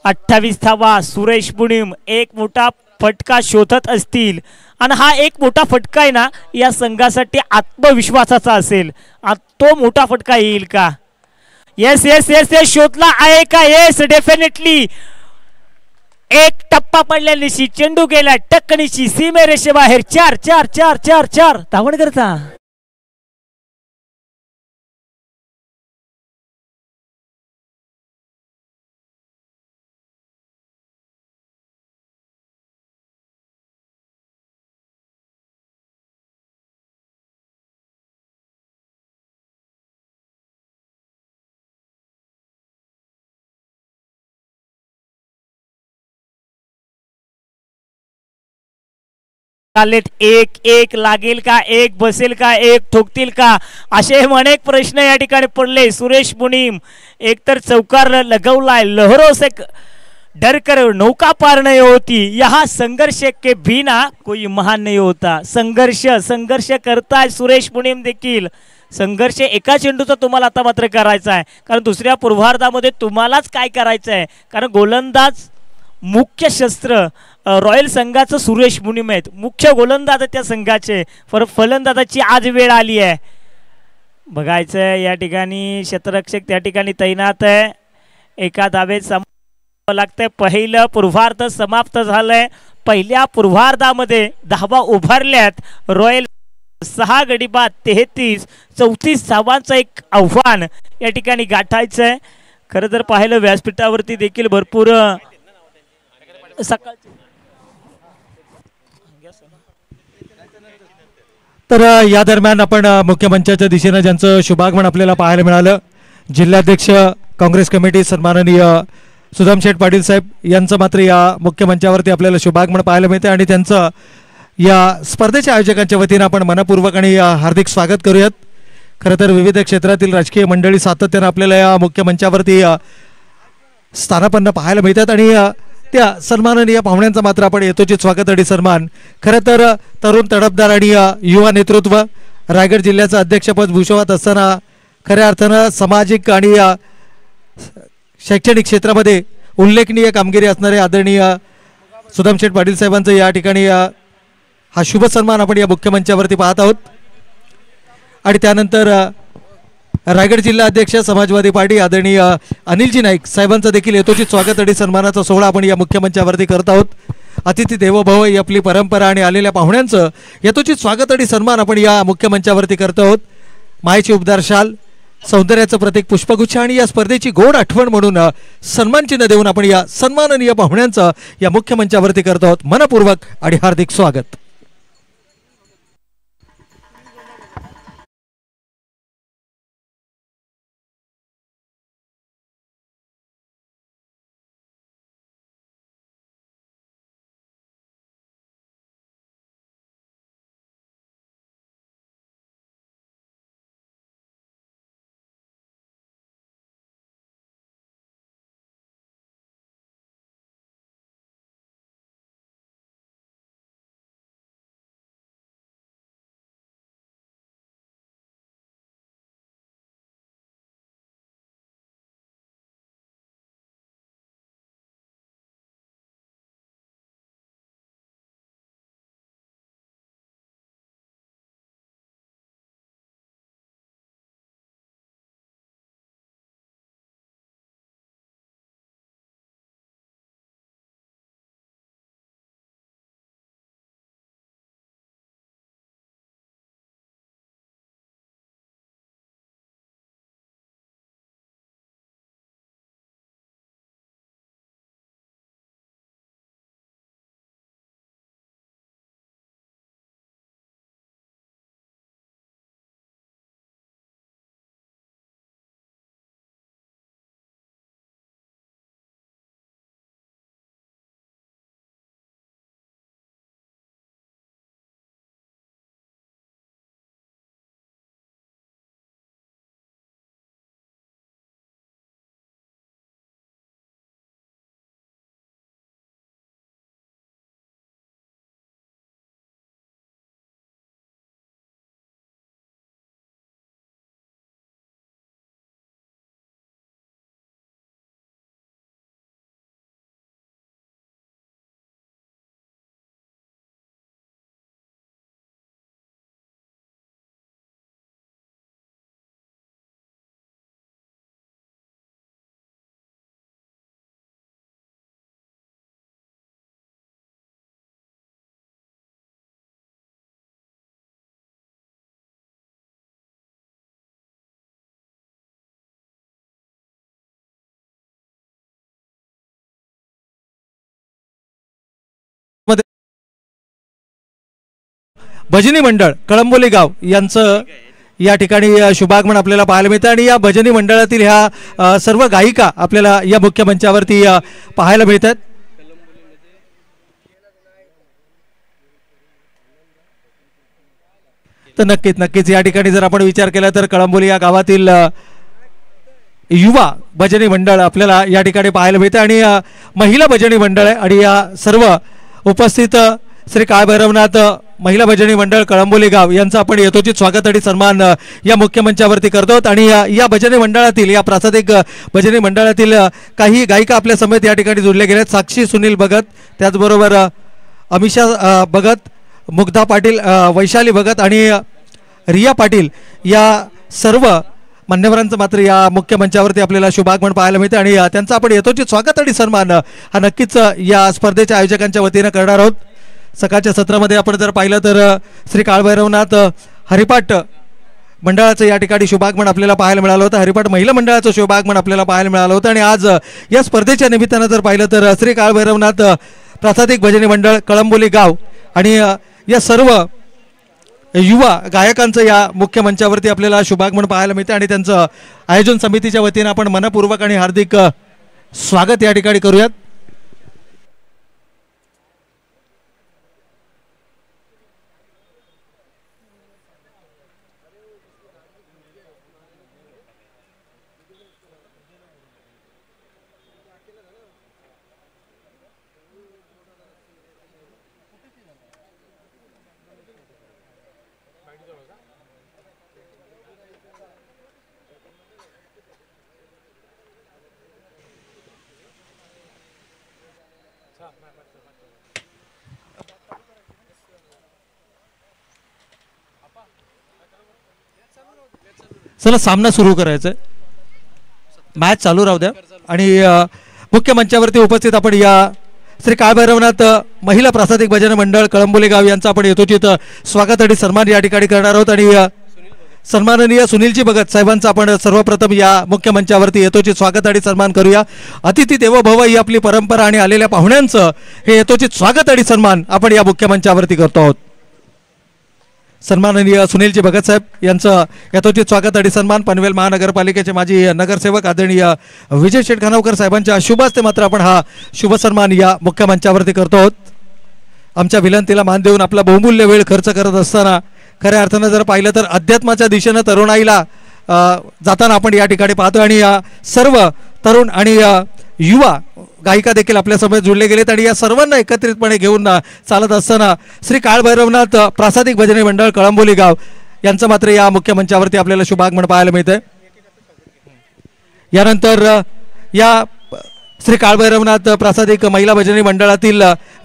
28 धावा सुरेश मुनीम एक मोठा फटका शोधत असतील आणि हा एक मोठा फटका आहे ना या संघासाठी आत्मविश्वासाचा असेल. तो मोठा फटका येईल का? येस येस येस येस शोधला आहे का? Yes definitely. एक टप्पा पडल्यानिशी चेंडू गेला टक्कनीशी सीमेरेषेबाहेर. 4 धावण करता. एक लागेल का? एक बसेल का? एक ठोकतील का? असे अनेक प्रश्न या ठिकाणी पडले. सुरेश मुनीम एकतर चौकार लगवलाय, लहरों से डर कर नौका पार नहीं होती, यहाँ संघर्ष के बिना कोई महान नहीं होता. संघर्ष करताय सुरेश मुनीम देखील. संघर्ष एका चेंडूचा तुम्हाला आता मात्र करायचा आहे, कारण दुसऱ्या पूर्वार्धामध्ये तुम्हालाच काय करायचं आहे. कारण गोलंदाज मुख्य शस्त्र रॉयल संघाचं सुरेश मुनीम आहेत, मुख्य गोलंदाज त्या संघाचे. फलंदाजाची आज वेळ आली आहे. बघायचं या ठिकाणी क्षेत्ररक्षक त्या ठिकाणी तैनात आहे. एका धावेत लागतंय. पहिलं पूर्वार्ध समाप्त झालंय. पहिल्या पूर्वार्धामध्ये धावा उभारल्यात रॉयल. 6 गडी बाद 34 धावांचं एक आव्हान या ठिकाणी गाठायचं आहे. खरं जर पाहिलं व्यासपीठावरती देखील भरपूर सकाळची तर या दरम्यान आपण मुख्य मंचाच्या दिशेने ज्यांचं शुभागमन आपल्याला पाहायला मिळालं, जिल्हाध्यक्ष काँग्रेस कमिटी सन्माननीय सुदाम शेठ पाटील साहेब यांचं मात्र या मुख्य मंचावरती आपल्याला शुभागमन पाहायला मिळते आणि त्यांचं या स्पर्धेच्या आयोजकांच्या वतीने आपण मनपूर्वक आणि हार्दिक स्वागत करूयात. खरं तर विविध क्षेत्रातील राजकीय मंडळी सातत्याने आपल्याला या मुख्य मंचावरती स्थानापन्न पाहायला मिळतात आणि त्या सन्माननीय पाहुण्यांचा मात्र आपण यथोचित स्वागत आणि सन्मान. खरं तर तरुण तडफदार आणि युवा नेतृत्व, रायगड जिल्ह्याचं अध्यक्षपद भूषवत असताना खऱ्या अर्थानं सामाजिक आणि शैक्षणिक क्षेत्रामध्ये उल्लेखनीय कामगिरी असणारे आदरणीय सुदाम शेठ पाटील साहेबांचं या ठिकाणी हा शुभ सन्मान आपण या मुख्य मंचावरती पाहत आहोत. आणि त्यानंतर रायगड जिल्हा अध्यक्ष समाजवादी पार्टी आदरणीय अनिलजी नाईक साहेबांचं देखील यथोचित स्वागत आणि सन्मानाचा सोहळा आपण या मुख्य मंचावरती करत आहोत. अतिथी देवो भव ही आपली परंपरा आणि आलेल्या पाहुण्यांचं यथोचित स्वागत आणि सन्मान आपण या मुख्य मंचावरती करत आहोत. मायेची उबदार शाल, सौंदर्याचं प्रतीक पुष्पगुच्छ आणि या स्पर्धेची गोड आठवण म्हणून सन्मानचिन्ह देऊन आपण या सन्माननीय पाहुण्यांचं या मुख्य मंचावरती करत आहोत. मनपूर्वक आणि हार्दिक स्वागत. भजनी मंडळ कळंबोली गाव यांचं या ठिकाणी शुभागमन आपल्याला पाहायला मिळतं आणि या भजनी मंडळातील ह्या सर्व गायिका आपल्याला या मुख्य मंचावरती पाहायला मिळतात. तर नक्कीच या ठिकाणी जर आपण विचार केला तर कळंबोली या गावातील युवा भजनी मंडळ आपल्याला या ठिकाणी पाहायला मिळते आणि महिला भजनी मंडळ आहे आणि या सर्व उपस्थित श्री काळभैरवनाथ महिला भजनी मंडळ कळंबोली गाव यांचं आपण यथोचित स्वागत आणि सन्मान या मुख्य मंचावरती करतो. आणि या भजनी मंडळातील या प्रासादिक भजनी मंडळातील काही गायिका आपल्या समेत या ठिकाणी जोडले गेले आहेत. साक्षी सुनील भगत, त्याचबरोबर अमिषा भगत, मुग्धा पाटील, वैशाली भगत आणि रिया पाटील या सर्व मान्यवरांचं मात्र या मुख्य मंचावरती आपल्याला शुभागमन पाहायला मिळते आणि त्यांचं आपण यथोचित स्वागत आणि सन्मान हा नक्कीच या स्पर्धेच्या आयोजकांच्या वतीनं करणार आहोत. सकाळच्या सत्रामध्ये आपण जर पाहिलं तर श्री काळभैरवनाथ हरिपाठ मंडळाचं या ठिकाणी शुभागमन आपल्याला पाहायला मिळालं होतं. हरिपाठ महिला मंडळाचं शुभागमन आपल्याला पाहायला मिळालं होतं आणि आज या स्पर्धेच्या निमित्तानं जर पाहिलं तर श्री काळभैरवनाथ प्रासादिक भजनी मंडळ कळंबोली गाव आणि या सर्व युवा गायकांचं या मुख्य मंचावरती आपल्याला शुभागमन पाहायला मिळते आणि त्यांचं आयोजन समितीच्या वतीनं आपण मनपूर्वक आणि हार्दिक स्वागत या ठिकाणी करूयात. चला सामना सुरू करायचा, मॅच चालू राहू द्या आणि मुख्य मंचावरती उपस्थित आपण या श्री काळभैरवनाथ महिला प्रासादिक भजन मंडळ कळंबोली गाव यांचं आपण यथोचित स्वागत आणि सन्मान या ठिकाणी करणार आहोत. आणि सन्माननीय सुनीलजी भगत साहेबांचं आपण सर्वप्रथम या मुख्य मंचावरती यथोचित स्वागत आणि सन्मान करूया. अतिथी देवो भव ही आपली परंपरा आणि आलेल्या पाहुण्यांचं हे यथोचित स्वागत आणि सन्मान आपण या मुख्य मंचावरती करतो आहोत. सन्माननीय सुनीलजी भगत साहेब यांचं यथोचित स्वागत आणि सन्मान पनवेल महानगरपालिकेचे माजी नगरसेवक आदरणीय विजय शेठ खानावकर साहेबांच्या शुभ हस्ते मात्र आपण हा शुभ सन्मान या मुख्य मंचावरती करतो आहोत. आमच्या विनंतीला मान देऊन आपला बहुमूल्य वेळ खर्च करत असताना खऱ्या अर्थानं जर पाहिलं तर अध्यात्माच्या दिशेनं तरुणाईला जाताना आपण या ठिकाणी पाहतो आणि सर्व तरुण आणि युवा गायिका देखील आपल्यासमोर जुळले गेलेत आणि या सर्वांना एकत्रितपणे घेऊन चालत असताना श्री काळभैरवनाथ प्रासादिक भजनी मंडळ कळंबोली गाव यांचं मात्र या मुख्य मंचावरती आपल्याला शुभागमन पाहायला मिळतंय. यानंतर या श्री काळभैरवनाथ प्रासादिक महिला भजनी मंडळातील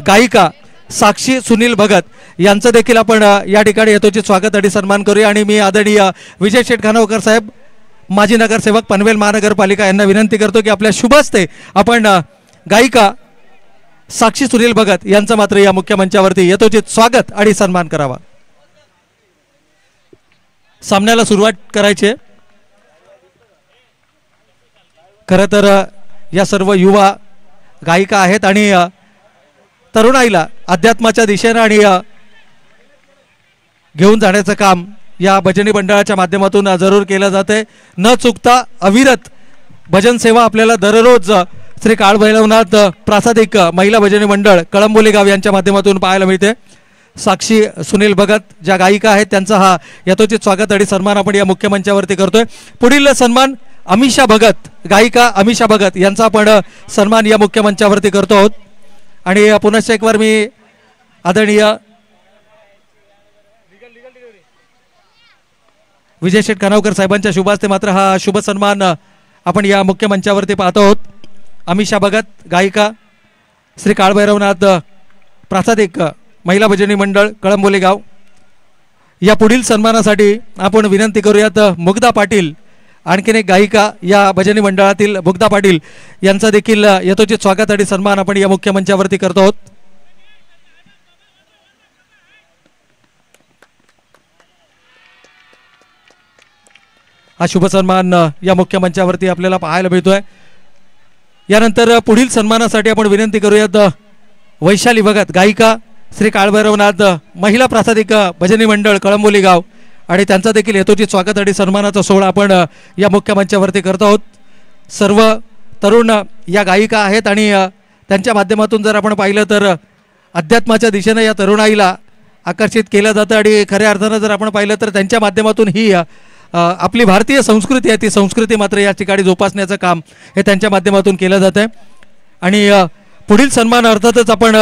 गायिका साक्षी सुनील भगत यांचं देखील आपण या ठिकाणी यथोचित स्वागत आणि सन्मान करूया. आणि मी आदरणीय विजय शेठ खानावकर साहेब माजी नगरसेवक पनवेल महानगरपालिका यांना विनंती करतो की आपल्या शुभ हस्ते आपण गायिका साक्षी सुनील भगत यांचं मात्र या मुख्य मंचावरती यथोचित स्वागत आणि सन्मान करावा. सामन्याला सुरुवात करायची. खरं तर या सर्व युवा गायिका आहेत आणि तरुणाईला अध्यात्माच्या दिशेनं आणि घेऊन जाण्याचं काम या भजनी मंडळाच्या माध्यमातून जरूर केलं जाते. न चुकता अविरत भजन सेवा आपल्याला दररोज श्री काळभैरवनाथ प्रासादिक महिला भजनी मंडळ कळंबोली गाव यांच्या माध्यमातून पाहायला मिळते. साक्षी सुनील भगत ज्या गायिका आहेत त्यांचा हा यथोचित स्वागत आणि सन्मान आपण या मुख्य मंचावरती करतोय. पुढील सन्मान अमिषा भगत, गायिका अमिषा भगत यांचा आपण सन्मान या मुख्य मंचावरती करतो आहोत. आणि पुनश्च एक वार मी आदरणीय विजय शेठ खानावकर साहेबांच्या शुभ हस्ते मात्र हा शुभ सन्मान आपण या मुख्य मंचावरती पाहतो आहोत. अमिषा भगत, गायिका, श्री काळभैरवनाथ प्रासादिक महिला भजनी मंडळ कळंबोली गाव. या पुढील सन्मानासाठी आपण विनंती करूयात मुग्धा पाटील, आणखीन एक गायिका या भजनी मंडळातील मुग्धा पाटील यांचा देखील यथोचित स्वागत आणि सन्मान आपण या मुख्य मंचावरती करतो आहोत. हा शुभ सन्मान या मुख्य मंचावरती आपल्याला पाहायला मिळतोय. यानंतर पुढील सन्मानासाठी आपण विनंती करूयात वैशाली भगत, गायिका, श्री काळभैरवनाथ महिला प्रासादिक भजनी मंडळ कळंबोली गाव आणि त्यांचा देखील यथोचित स्वागत आणि सन्मानाचा सोहळा आपण या मुख्य मंचावरती करत आहोत. सर्व तरुण या गायिका आहेत आणि त्यांच्या माध्यमातून जर आपण पाहिलं तर अध्यात्माच्या दिशेने या तरुणाईला आकर्षित केलं जातं आणि खऱ्या अर्थानं जर आपण पाहिलं तर त्यांच्या माध्यमातून ही आपली भारतीय संस्कृती आहे ती संस्कृती मात्र या ठिकाणी जोपासण्याचं काम हे त्यांच्या माध्यमातून केलं जातं आहे. आणि पुढील सन्मान अर्थातच आपण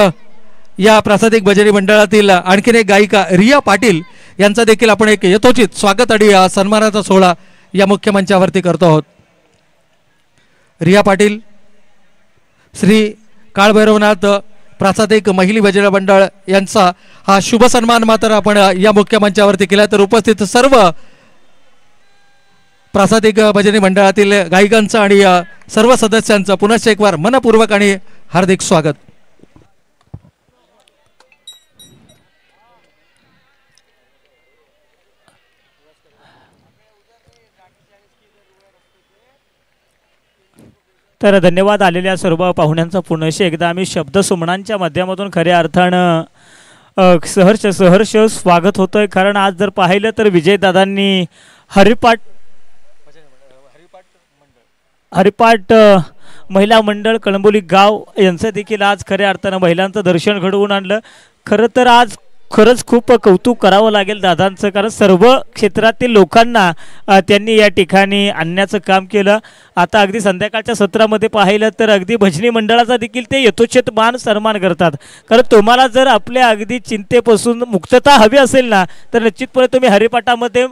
या प्रासादिक भजनी मंडळातील आणखीन एक गायिका रिया पाटील यांचा देखील आपण एक यथोचित स्वागत आणि सन्मानाचा सोहळा या मुख्य मंचावरती करतो आहोत. रिया पाटील श्री काळभैरवनाथ प्रासादिक महिला भजनी मंडळ यांचा हा शुभ सन्मान मात्र आपण या मुख्य मंचावरती केला. तर उपस्थित सर्व प्रासादिक भजनी मंडळातील गायिकांचं आणि सर्व सदस्यांचं पुनश्च एक वार मनपूर्वक आणि हार्दिक स्वागत. तर धन्यवाद आलेल्या सर्व पाहुण्यांचा पुनश्च एकदा आम्ही शब्दसुमनांच्या माध्यमातून खऱ्या अर्थानं सहर्ष स्वागत होतोय. कारण आज जर पाहिलं तर विजयदादांनी हरिपाठ महिला मंडळ कळंबोली गाव यांचं देखील आज खऱ्या अर्थानं महिलांचं दर्शन घडवून आणलं. खरं तर आज खरंच खूप कौतुक करावं लागेल दादांचं, कारण सर्व क्षेत्रातील लोकांना त्यांनी या ठिकाणी आणण्याचं काम केलं. आता अगदी संध्याकाळच्या सत्रामध्ये पाहिलं तर अगदी भजनी मंडळाचा देखील ते यथोचित मान सन्मान करतात. कारण तुम्हाला जर आपल्या अगदी चिंतेपासून मुक्तता हवी असेल ना तर निश्चितपणे तुम्ही हरिपाठामध्ये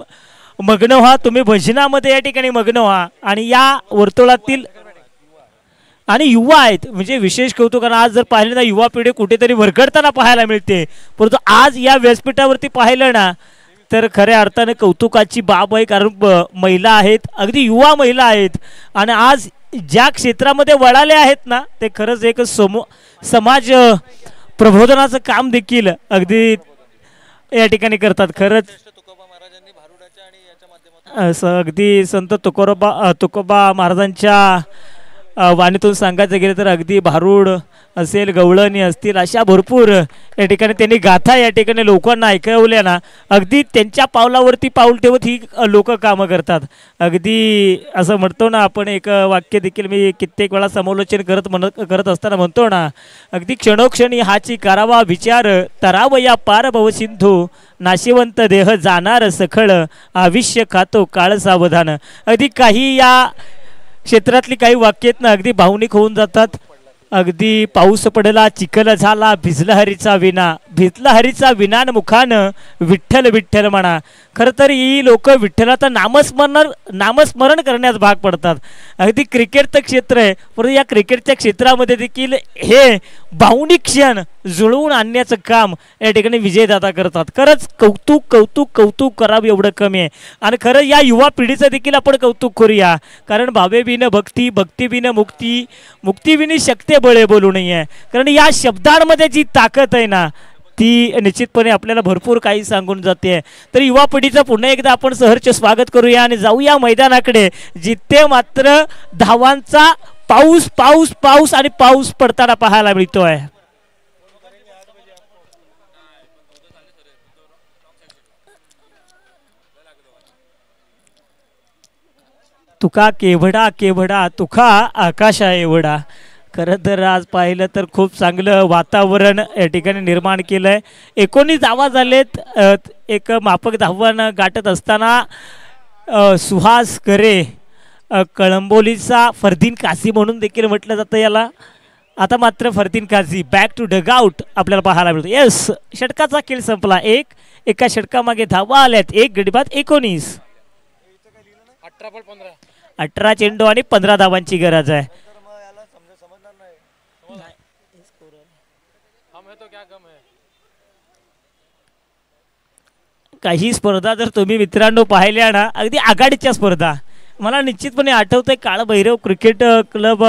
मग्न व्हा, तुम्ही भजनामध्ये या ठिकाणी मग्न व्हा. आणि या वर्तुळातील आणि युवा आहेत म्हणजे विशेष कौतुक. कारण आज जर पाहिलं ना युवा पिढी कुठेतरी भरकटताना पाहायला मिळते, परंतु आज या व्यासपीठावरती पाहिलं ना तर खऱ्या अर्थाने कौतुकाची बाब आहे. कारण महिला आहेत, अगदी युवा महिला आहेत आणि आज ज्या क्षेत्रामध्ये वळाले आहेत ना ते खरंच एक समाज प्रबोधनाचं काम देखील अगदी या ठिकाणी करतात. खरंच अगदी संत तुकोबा महाराजांच्या वाणीतून सांगायचं गेलं तर अगदी भारूड असेल, गवळणी असतील, अशा भरपूर या ठिकाणी त्यांनी गाथा या ठिकाणी लोकांना ऐकवल्या ना. अगदी त्यांच्या पावलावरती पाऊल ठेवत ही लोक कामं करतात. अगदी असं म्हणतो ना आपण, एक वाक्य देखील मी कित्येक वेळा समालोचन करत असताना म्हणतो ना, अगदी क्षणोक्षणी हाची करावा विचार, तरावया पार भव सिंधू, नाशिवंत देह जाणार सखळ, आविष्य खातो काळ सावधान. अगदी काही या क्षेत्रातली काही वाक्य आहेत ना अगदी भावनिक होऊन जातात. अगदी पाऊस पडला चिखल झाला, भिजला हरीचा विना, भिजला हरीचा विनान मुखानं, विठ्ठल विठ्ठल म्हणा. खरं तर ही लोक विठ्ठलाचं नामस्मरण करण्यास भाग पडतात. अगदी क्रिकेटचं क्षेत्र आहे, परंतु या क्रिकेटच्या क्षेत्रामध्ये देखील हे भावनिक क्षण जुळवून आणण्याचं काम या ठिकाणी विजयदादा करतात. खरंच कौतुक कौतुक कौतुक करावं एवढं कमी आहे. आणि खरं या युवा पिढीचं देखील आपण कौतुक करूया. कारण भावेविन भक्ती, भक्तीविन मुक्ती, मुक्तीविनी शक्ती बळे बोलू नये. कारण या शब्दांमध्ये जी ताकद आहे ना ती निश्चितपणे आपल्याला भरपूर काही सांगून जाते. तर युवा पिढीचं पुन्हा एकदा आपण सहर्ष स्वागत करूया आणि जाऊया मैदानाकडे, जिथे मात्र धावांचा पाऊस पाऊस पाऊस आणि पाऊस पडताना पाहायला मिळतोय. तुका केवढा केवढा तुका आकाशा एवढा. खरं तर आज पाहिलं तर खूप चांगलं वातावरण या ठिकाणी निर्माण केलं आहे. 19 धावा झालेत. एक मापक धावन गाठत असताना सुहास करे, कळंबोलीचा फरदीन काझी म्हणून देखील म्हटलं जातं याला. आता मात्र Fardeen Kazi back to dugout आपल्याला पाहायला मिळतो. येस, षटकाचा खेळ संपला. एका षटकामागे धावा आल्यात. 1 गडी बाद 19. 18 चेंडू आणि 15 धावांची गरज आहे. काही स्पर्धा जर तुम्ही मित्रांनो पाहिल्या ना अगदी आघाडीच्या स्पर्धा, मला निश्चितपणे आठवतंय काळभैरव क्रिकेट क्लब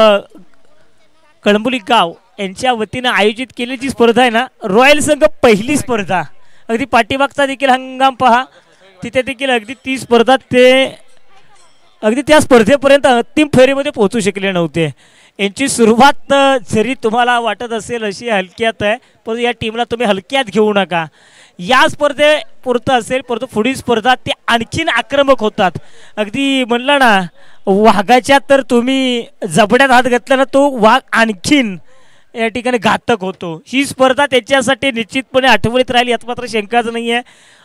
कळंबोली गाव यांच्या वतीनं आयोजित केलेली जी स्पर्धा आहे ना, रॉयल संघ पहिली स्पर्धा, अगदी पाठीमागचा देखील हंगाम पहा, तिथे देखील अगदी ती स्पर्धा ते अगदी त्या स्पर्धेपर्यंत अंतिम फेरीमध्ये पोहोचू शकले नव्हते. यांची सुरुवात जरी तुम्हाला वाटत असेल अशी हलक्यात आहे, परंतु या टीमला तुम्ही हलक्यात घेऊ नका. या स्पर्धेपुरतं असेल, परंतु पुढील स्पर्धा ते आणखीन आक्रमक होतात. अगदी म्हणलं ना वाघाच्या तर तुम्ही जबड्यात हात घातला ना तो वाघ आणखीन या ठिकाणी घातक होतो. ही स्पर्धा त्याच्यासाठी निश्चितपणे आठवणीत राहिली यात मात्र शंकाच नाही आहे.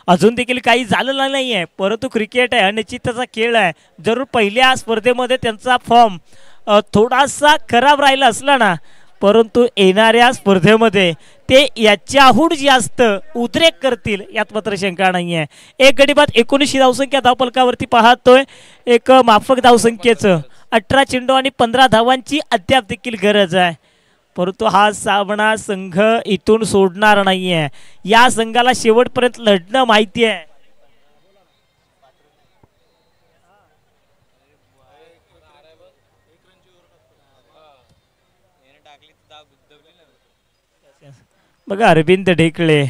अजून देखील काही झालेलं नाही आहे, परंतु क्रिकेट आहे, अनिश्चिततेचा खेळ आहे. जरूर पहिल्या स्पर्धेमध्ये त्यांचा फॉर्म थोडासा खराब राहिला असला ना, परंतु येणाऱ्या स्पर्धेमध्ये ते याच्याहून जास्त उद्रेक करतील यात मात्र शंका नाही आहे. एक गडी बाद 19 धावसंख्या धावपलकावरती पाहतोय. एक माफक धावसंख्येचं 18 चेंडू आणि 15 धावांची अद्याप देखील गरज आहे. परंतु हा सामना संघ इथून सोडणार नाही आहे. या संघाला शेवटपर्यंत लढणं माहिती आहे. बघा अरविंद ढेकळे,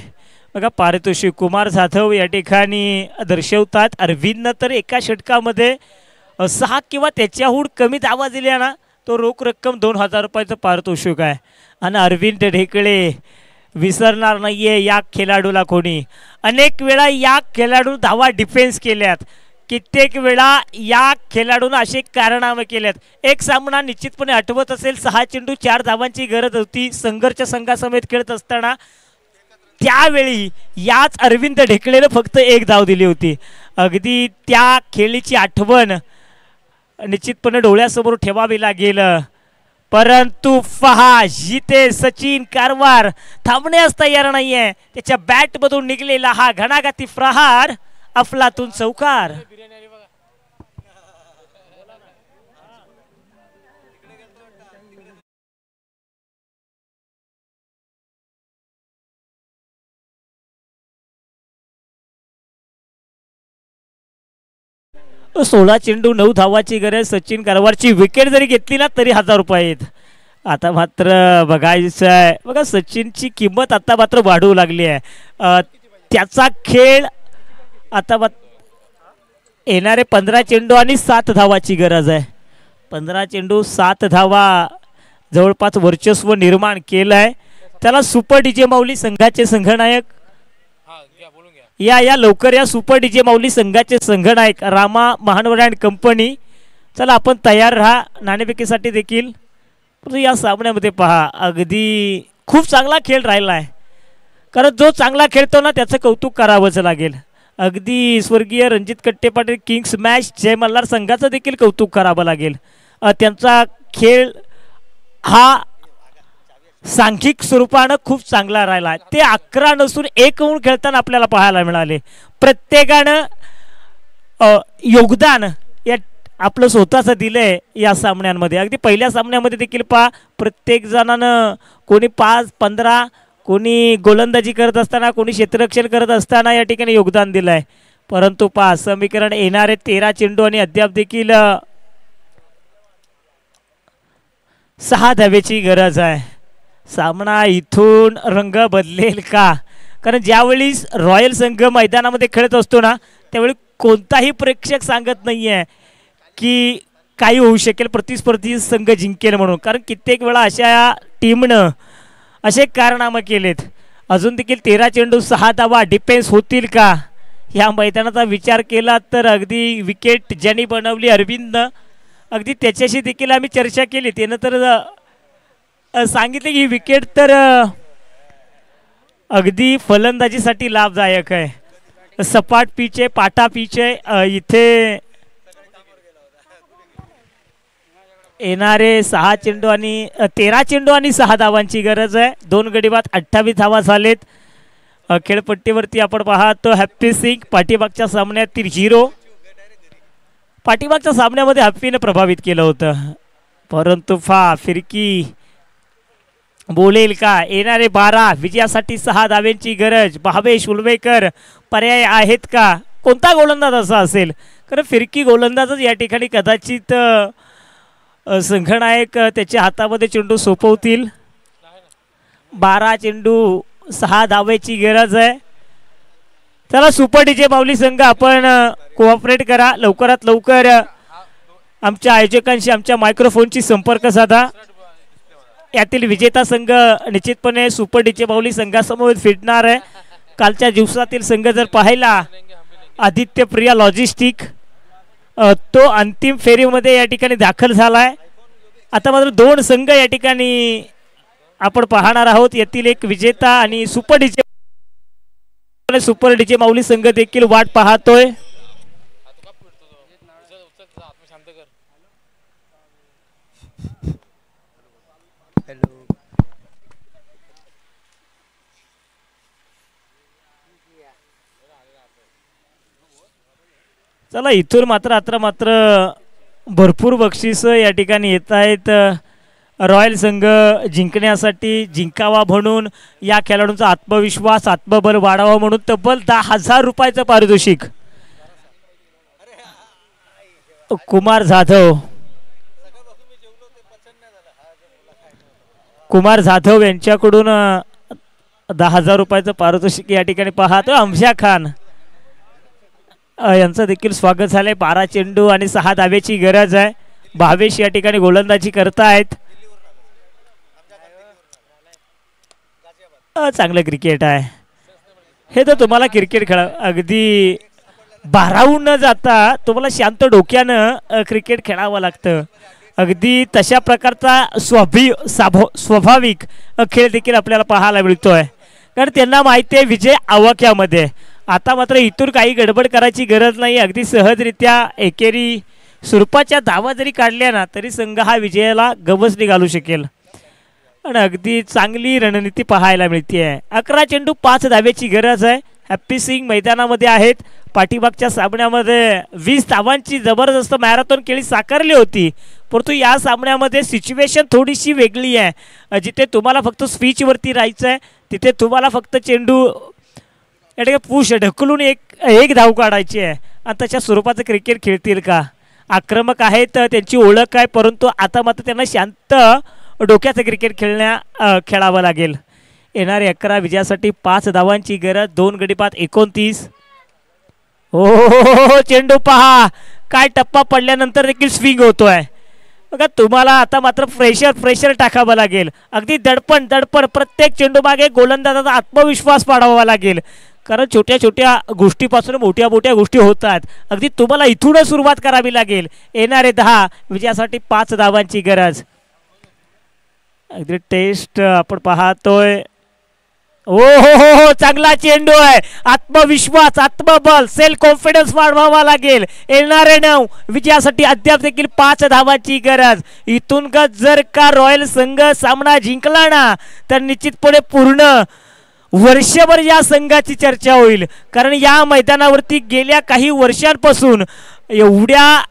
बघा पारितोषिक कुमार जाधव या ठिकाणी दर्शवतात. अरविंदनं तर एका षटकामध्ये 6 किंवा त्याच्याहून कमी धावा दिल्या ना तो रोख रक्कम 2000 रुपयाचं पारितोषिक आहे. आणि अरविंद ढेकळे विसरणार नाहीये या खेळाडूला कोणी. अनेक वेळा या खेळाडू धावा डिफेन्स केल्यात, कित्येक वेळा या खेळाडूंना असे कारनामे केलेत. एक सामना निश्चितपणे आठवत असेल, 6 चेंडू 4 धावांची गरज होती संघर्ष संघासमेत खेळत असताना. त्यावेळी याच अरविंद ढेकळेने फक्त 1 धाव दिली होती. अगदी त्या खेळीची आठवण निश्चितपणे डोळ्यासमोर ठेवावी लागेल. परंतु पहा जिथे सचिन कारवार थांबण्यास तयार नाहीये. त्याच्या बॅटमधून निघलेला हा घणाघाती प्रहार अफलातून चौकार. तो 16 चेंडू 9 धावाची गरज. सचिन कारवारची विकेट जरी घेतली ना तरी 1000 रुपये आहेत. आता मात्र बघायचं आहे, बघा सचिनची किंमत आता मात्र वाढवू लागली आहे. त्याचा खेळ आता येणारे 15 चेंडू आणि 7 धावाची गरज आहे. 15 चेंडू 7 धावा जवळपास वर्चस्व निर्माण केलं आहे. त्याला सुपर डीजे माऊली संघाचे संघनायक या लवकर या सुपर डीजे माऊली संघाचे संघनायक रामा महानवर अँड कंपनी. चला आपण तयार राहा नाणेफेकीसाठी देखील. या सामन्यामध्ये पहा अगदी खूप चांगला खेळ राहिला आहे, कारण जो चांगला खेळतो ना त्याचं कौतुक करावंच लागेल. अगदी स्वर्गीय रणजित कट्टे पाटील किंग्स मॅच जय मल्हार संघाचं देखील कौतुक करावं लागेल. त्यांचा खेळ हा सांघिक स्वरूपानं खूप चांगला राहिला. ते 11 नसून 1 होऊन खेळताना आपल्याला पाहायला मिळाले. प्रत्येकानं योगदान या आपलं स्वतःचं दिलंय या सामन्यांमध्ये. अगदी पहिल्या सामन्यामध्ये देखील पहा प्रत्येक जणानं कोणी 5-15 कोणी गोलंदाजी करत असताना कोणी क्षेत्ररक्षण करत असताना या ठिकाणी योगदान दिलं आहे. परंतु पहा समीकरण येणारे 13 चेंडू आणि अद्याप देखील 6 धावेची गरज आहे. सामना इथून रंग बदलेल का? कारण ज्यावेळी रॉयल संघ मैदानामध्ये खेळत असतो ना त्यावेळी कोणताही प्रेक्षक सांगत नाही आहे की काही होऊ शकेल, प्रतिस्पर्धी संघ जिंकेल म्हणून. कारण कित्येक वेळा अशा टीमनं असे कारनामे केलेत. अजून देखील 13 चेंडू 6 धावा डिफेन्स होतील का या मैदानाचा विचार केला तर अगदी विकेट ज्यांनी बनवली अरविंदनं, अगदी त्याच्याशी देखील आम्ही चर्चा केली. त्यानं तर सांगितले की ही विकेट तर अगदी फलंदाजीसाठी लाभदायक आहे. सपाट पिच आहे, पाटा पिच आहे. इथे येणारे 6 चेंडू आणि 13 चेंडू आणि 6 धावांची गरज आहे. 2 गडी बाद 28 धावा झालेत. खेळपट्टीवरती आपण पाहतो हॅप्पी सिंग पाठीमागच्या सामन्यातील हिरो. पाठीमागच्या सामन्यामध्ये हॅप्पीने प्रभावित केलं होतं, परंतु फिरकी बोलेल का? येणारे 12 विजयासाठी 6 धाव्यांची गरज. भावेश उलवेकर पर्याय आहेत का? कोणता गोलंदाज असा असेल? कारण फिरकी गोलंदाजच या ठिकाणी कदाचित संघनायक त्याच्या हातामध्ये चेंडू सोपवतील. 12 चेंडू 6 धावेची गरज आहे. चला सुपर डीजे माऊली संघ आपण कोऑपरेट करा, लवकरात लवकर आमच्या आयोजकांशी आमच्या मायक्रोफोनशी संपर्क साधा. यातील विजेता संघ निश्चितपणे सुपर डीजे बाहुली संघासमोर फिरणार आहे. कालच्या दिवसातील संघ जर पाहिला आदित्य प्रिया लॉजिस्टिक तो अंतिम फेरीमध्ये या ठिकाणी दाखल झालाय. आता मात्र 2 संघ या ठिकाणी आपण पाहणार आहोत. यातील एक विजेता आणि सुपर डीजे माऊली संघ देखील वाट पाहतोय. चला इथून मात्र भरपूर बक्षीस या ठिकाणी येत आहेत. रॉयल संघ जिंकण्यासाठी जिंकावा म्हणून या खेळाडूंचा आत्मविश्वास आत्मबल वाढावा म्हणून तब्बल 10,000 रुपयाचं पारितोषिक कुमार जाधव यांच्याकडून 10,000 रुपयाचं पारितोषिक या ठिकाणी पाहतो. अमशा खान यांचं देखील स्वागत झालंय. 12 चेंडू आणि 6 धावेची गरज आहे. भावेश या ठिकाणी गोलंदाजी करतायत. चांगलं क्रिकेट आहे हे. तर तुम्हाला क्रिकेट खेळा अगदी भारावून न जाता तुम्हाला शांत डोक्यानं क्रिकेट खेळावं लागतं. अगदी तशा प्रकारचा स्वाभाविक खेळ देखील आपल्याला पाहायला मिळतोय. कारण त्यांना माहिती आहे विजय आवाक्यामध्ये. आता मात्र इथून काही गडबड करायची गरज नाही. अगदी सहजरित्या एकेरी स्वरूपाच्या धावा जरी काढल्या ना तरी संघ हा विजयाला गवसणी घालू शकेल. आणि अगदी चांगली रणनीती पाहायला मिळते आहे. 11 चेंडू 5 धावेची गरज आहे. हॅप्पी सिंग मैदानामध्ये आहेत. पाठीमागच्या सामन्यामध्ये 20 धावांची जबरदस्त मॅरेथॉन खेळी साकारली होती. परंतु या सामन्यामध्ये सिच्युएशन थोडीशी वेगळी आहे. जिथे तुम्हाला फक्त स्विचवरती राहायचं आहे तिथे तुम्हाला फक्त चेंडू या ठिकाणी पुश ढकलून एक धाव काढायची आहे. आणि तशा स्वरूपाचं क्रिकेट खेळतील का? आक्रमक आहेत त्यांची ओळख आहे. परंतु आता मात्र त्यांना शांत डोक्याचं क्रिकेट खेळावं लागेल. येणारे 11 विजयासाठी 5 धावांची गरज. 2 गडी बाद 29. हो चेंडू पहा काय टप्पा पडल्यानंतर देखील स्विंग होतोय बघा. तुम्हाला आता मात्र प्रेशर टाकावं लागेल. अगदी दडपण प्रत्येक चेंडू मागे गोलंदाजाचा आत्मविश्वास वाढवावा लागेल. कारण छोट्या छोट्या गोष्टीपासून मोठ्या गोष्टी होतात. अगदी तुम्हाला इथूनच सुरुवात करावी लागेल. येणारे 10 विजयासाठी 5 धावांची गरज. अगदी टेस्ट आपण पाहतोय. हो चांगला चेंडू आहे. आत्मविश्वास आत्मबल सेल्फ कॉन्फिडन्स वाढवावा लागेल. येणारे 9 विजयासाठी अद्याप देखील 5 धावांची गरज. इथून जर का रॉयल संघ सामना जिंकला ना तर निश्चितपणे पूर्ण वर्षभर या संघाची चर्चा होईल. कारण या मैदानावरती गेल्या काही वर्षांपासून एवढ्या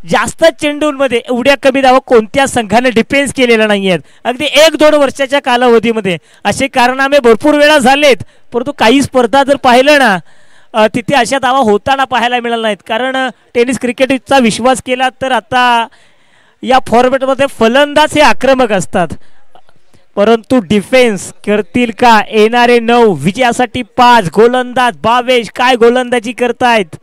जास्त चेंडूंमध्ये एवढ्या कमी धावा कोणत्या संघाने डिफेन्स केलेला नाही आहेत. अगदी 1-2 वर्षाच्या कालावधीमध्ये असे कारनामे भरपूर वेळा झालेत. परंतु काही स्पर्धा जर पाहिलं ना तिथे अशा धावा होताना पाहायला मिळाल्या नाहीत. कारण टेनिस क्रिकेटचा विश्वास केला तर आता या फॉर्मॅटमध्ये फलंदाज हे आक्रमक असतात. परंतु डिफेन्स करतील का? येणारे 9 विजयासाठी 5 गोलंदाज भावेश काय गोलंदाजी करतायत.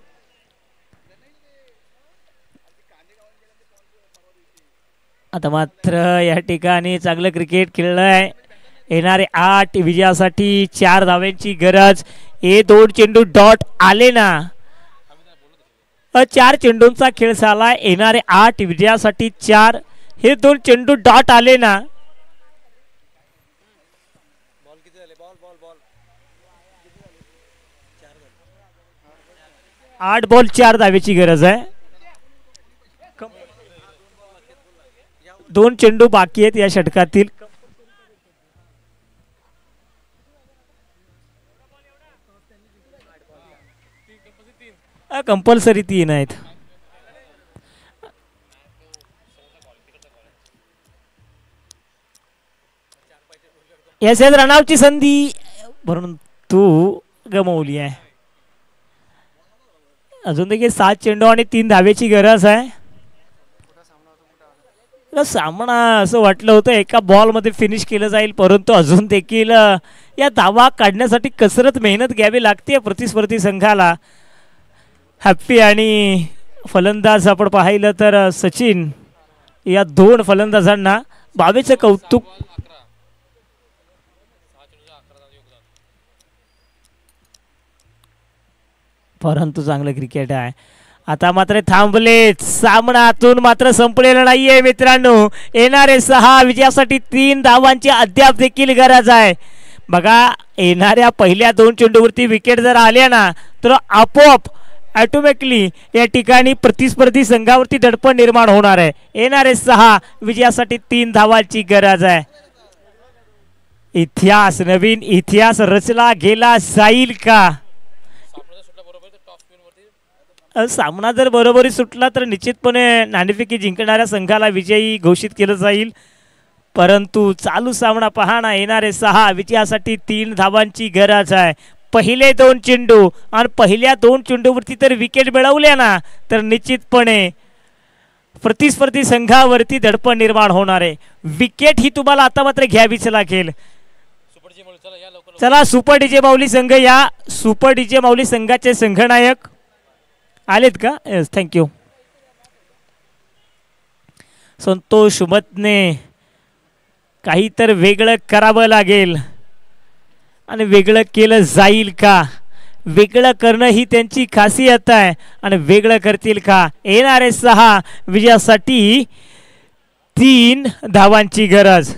आता मात्र या ठिकाणी चांगलं क्रिकेट खेळलंय. येणारे 8 विजयासाठी 4 धावांची गरज. हे 2 चेंडू डॉट आले ना 4 चेंडूंचा खेळ झाला. येणारे 8 विजयासाठी 4 हे 2 चेंडू डॉट आले ना 8 बॉल 4 धावेची गरज आहे. 2 चेंडू बाकी आहेत या षटकातील. कंपल्सरी 3 आहेत. एस रनआउटची संधी भरून तू गमावली आहे. अजून देखील 7 चेंडू आणि 3 धावेची गरज आहे. सामना असं वाटलं होतं एका बॉलमध्ये फिनिश केलं जाईल. परंतु अजून देखील या धावा काढण्यासाठी कसरत मेहनत घ्यावी लागते प्रतिस्पर्धी संघाला. हॅप्पी आणि फलंदाज आपण पाहिलं तर सचिन या दोन फलंदाजांना बावेचं कौतुक. परंतु चांगलं क्रिकेट आहे. आता मात्र थांबलेच. सामना आतून मात्र संपलेला नाहीये मित्रांनो. येणारे 6 विजयासाठी 3 धावांची अद्याप देखील गरज आहे. बघा येणाऱ्या पहिल्या 2 चेंडूवरती विकेट जर आल्या ना तर आपोआप ऑटोमॅटिकली या ठिकाणी प्रतिस्पर्धी संघावरती दडपण निर्माण होणार आहे. येणारे 6 विजयासाठी 3 धावांची गरज आहे. इतिहास नवीन इतिहास रचला गेला जाईल का? सामना जर बरोबरी सुटला तर निश्चितपणे नाणेफेकी जिंकणाऱ्या संघाला विजयी घोषित केलं जाईल. परंतु चालू सामना पाहणा येणारे 6 विजयासाठी 3 धावांची गरज आहे. पहिले 2 चेंडू आणि पहिल्या 2 चेंडूवरती तर विकेट मिळवल्या ना तर निश्चितपणे प्रतिस्पर्धी संघावरती दडपण निर्माण होणार आहे. विकेट ही तुम्हाला आता मात्र घ्यावीच लागेल. चला सुपर डीजे माऊली संघ या. सुपर डीजे माऊली संघाचे संघनायक आलेत का? Yes thank you. संतोष मतने काही तर वेगळं करावं लागेल आणि वेगळं केलं जाईल का? वेगळं करणं ही त्यांची खासियत आहे आणि वेगळं करतील का? येणारे 6 विजयासाठी 3 धावांची गरज.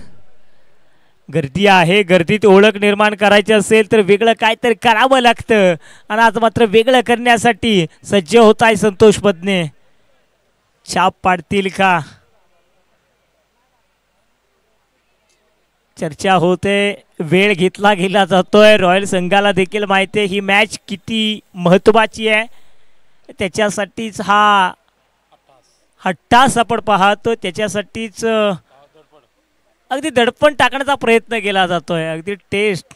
गर्दी आहे. गर्दीत ओळख निर्माण करायची असेल तर वेगळं काय तर करावं लागतं आणि आज मात्र वेगळं करण्यासाठी सज्ज होत आहे संतोष पदने. छाप पाडतील का? चर्चा होते. वेळ घेतला गेला जातोय. रॉयल संघाला देखील माहिती आहे ही मॅच किती महत्त्वाची आहे. त्याच्यासाठीच हा हट्टास आपण पाहतो. त्याच्यासाठीच अगदी दडपण टाकण्याचा प्रयत्न केला जातोय. अगदी टेस्ट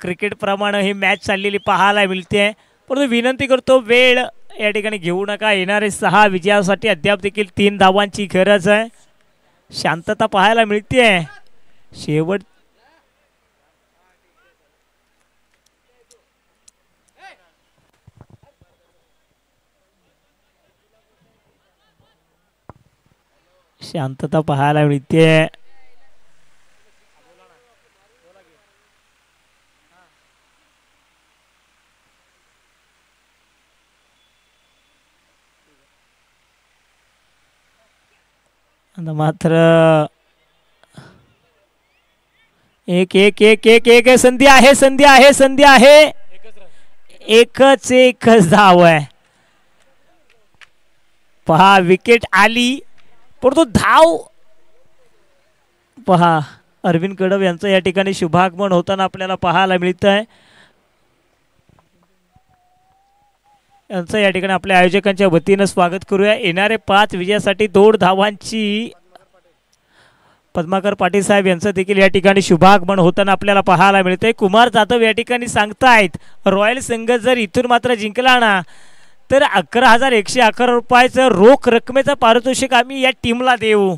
क्रिकेट प्रमाणे ही मॅच चाललेली पाहायला मिळते. परंतु विनंती करतो वेळ या ठिकाणी घेऊ नका. येणारे 6 विजयासाठी अद्याप देखील 3 धावांची गरज आहे. शांतता पाहायला मिळते. शेवट शांतता पाहायला मिळते. मात्र एक संधी आहे. संधी आहे. संधी आहे. एकच धाव आहे. पहा विकेट आली परंतु धाव पहा अरविंद कडव यांचं या ठिकाणी शुभागमन होताना आपल्याला पाहायला मिळत आहे. यांचं या ठिकाणी आपल्या आयोजकांच्या वतीनं स्वागत करूया. येणारे 5 विजयासाठी 2 धावांची पद्माकर पाटील साहेब यांचं देखील या ठिकाणी शुभागमन होताना आपल्याला पाहायला मिळतंय. कुमार जाधव या ठिकाणी सांगतायत रॉयल संघ जर इथून मात्र जिंकला ना तर 11,111 रुपयाचं रोख रकमेचं पारितोषिक आम्ही या टीमला देऊ.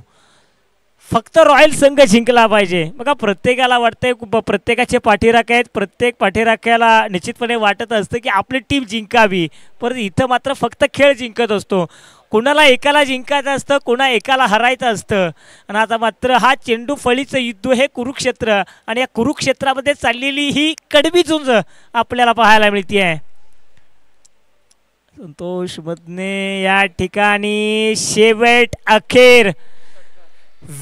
फक्त रॉयल संघ जिंकला पाहिजे. बघा प्रत्येकाला वाटतंय प्रत्येकाचे पाठीराखे आहेत. प्रत्येक पाठीराख्याला निश्चितपणे वाटत असतं की आपली टीम जिंकावी. परंतु इथं मात्र फक्त खेळ जिंकत असतो. कुणाला एकाला जिंकायचं असतं कुणा एकाला हरायचं असतं. आणि आता मात्र हा चेंडू फळीचं युद्ध हे कुरुक्षेत्र आणि या कुरुक्षेत्रामध्ये चाललेली ही कडवी झुंज आपल्याला पाहायला मिळते आहे. संतोष मधने या ठिकाणी शेवट अखेर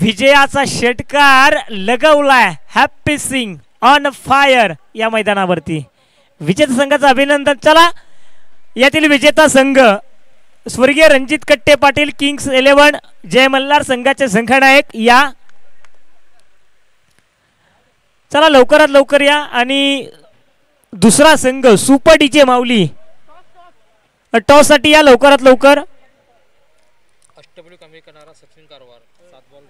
विजयाचा षटकार लगवलाय. हॅपी सिंग ऑन फायर या मैदानावरती. विजेता संघाचं अभिनंदन. चला यातील विजेता संघ स्वर्गीय रणजित कट्टे पाटील किंग्स 11 जय मल्हार संघाचे संघनायक या. चला लवकरात लवकर या. आणि दुसरा संघ सुपर डीजे माऊली टॉस साठी या लवकरात लवकर. अष्टपैलू कमी करणारा सचिन कारवार 7 बॉल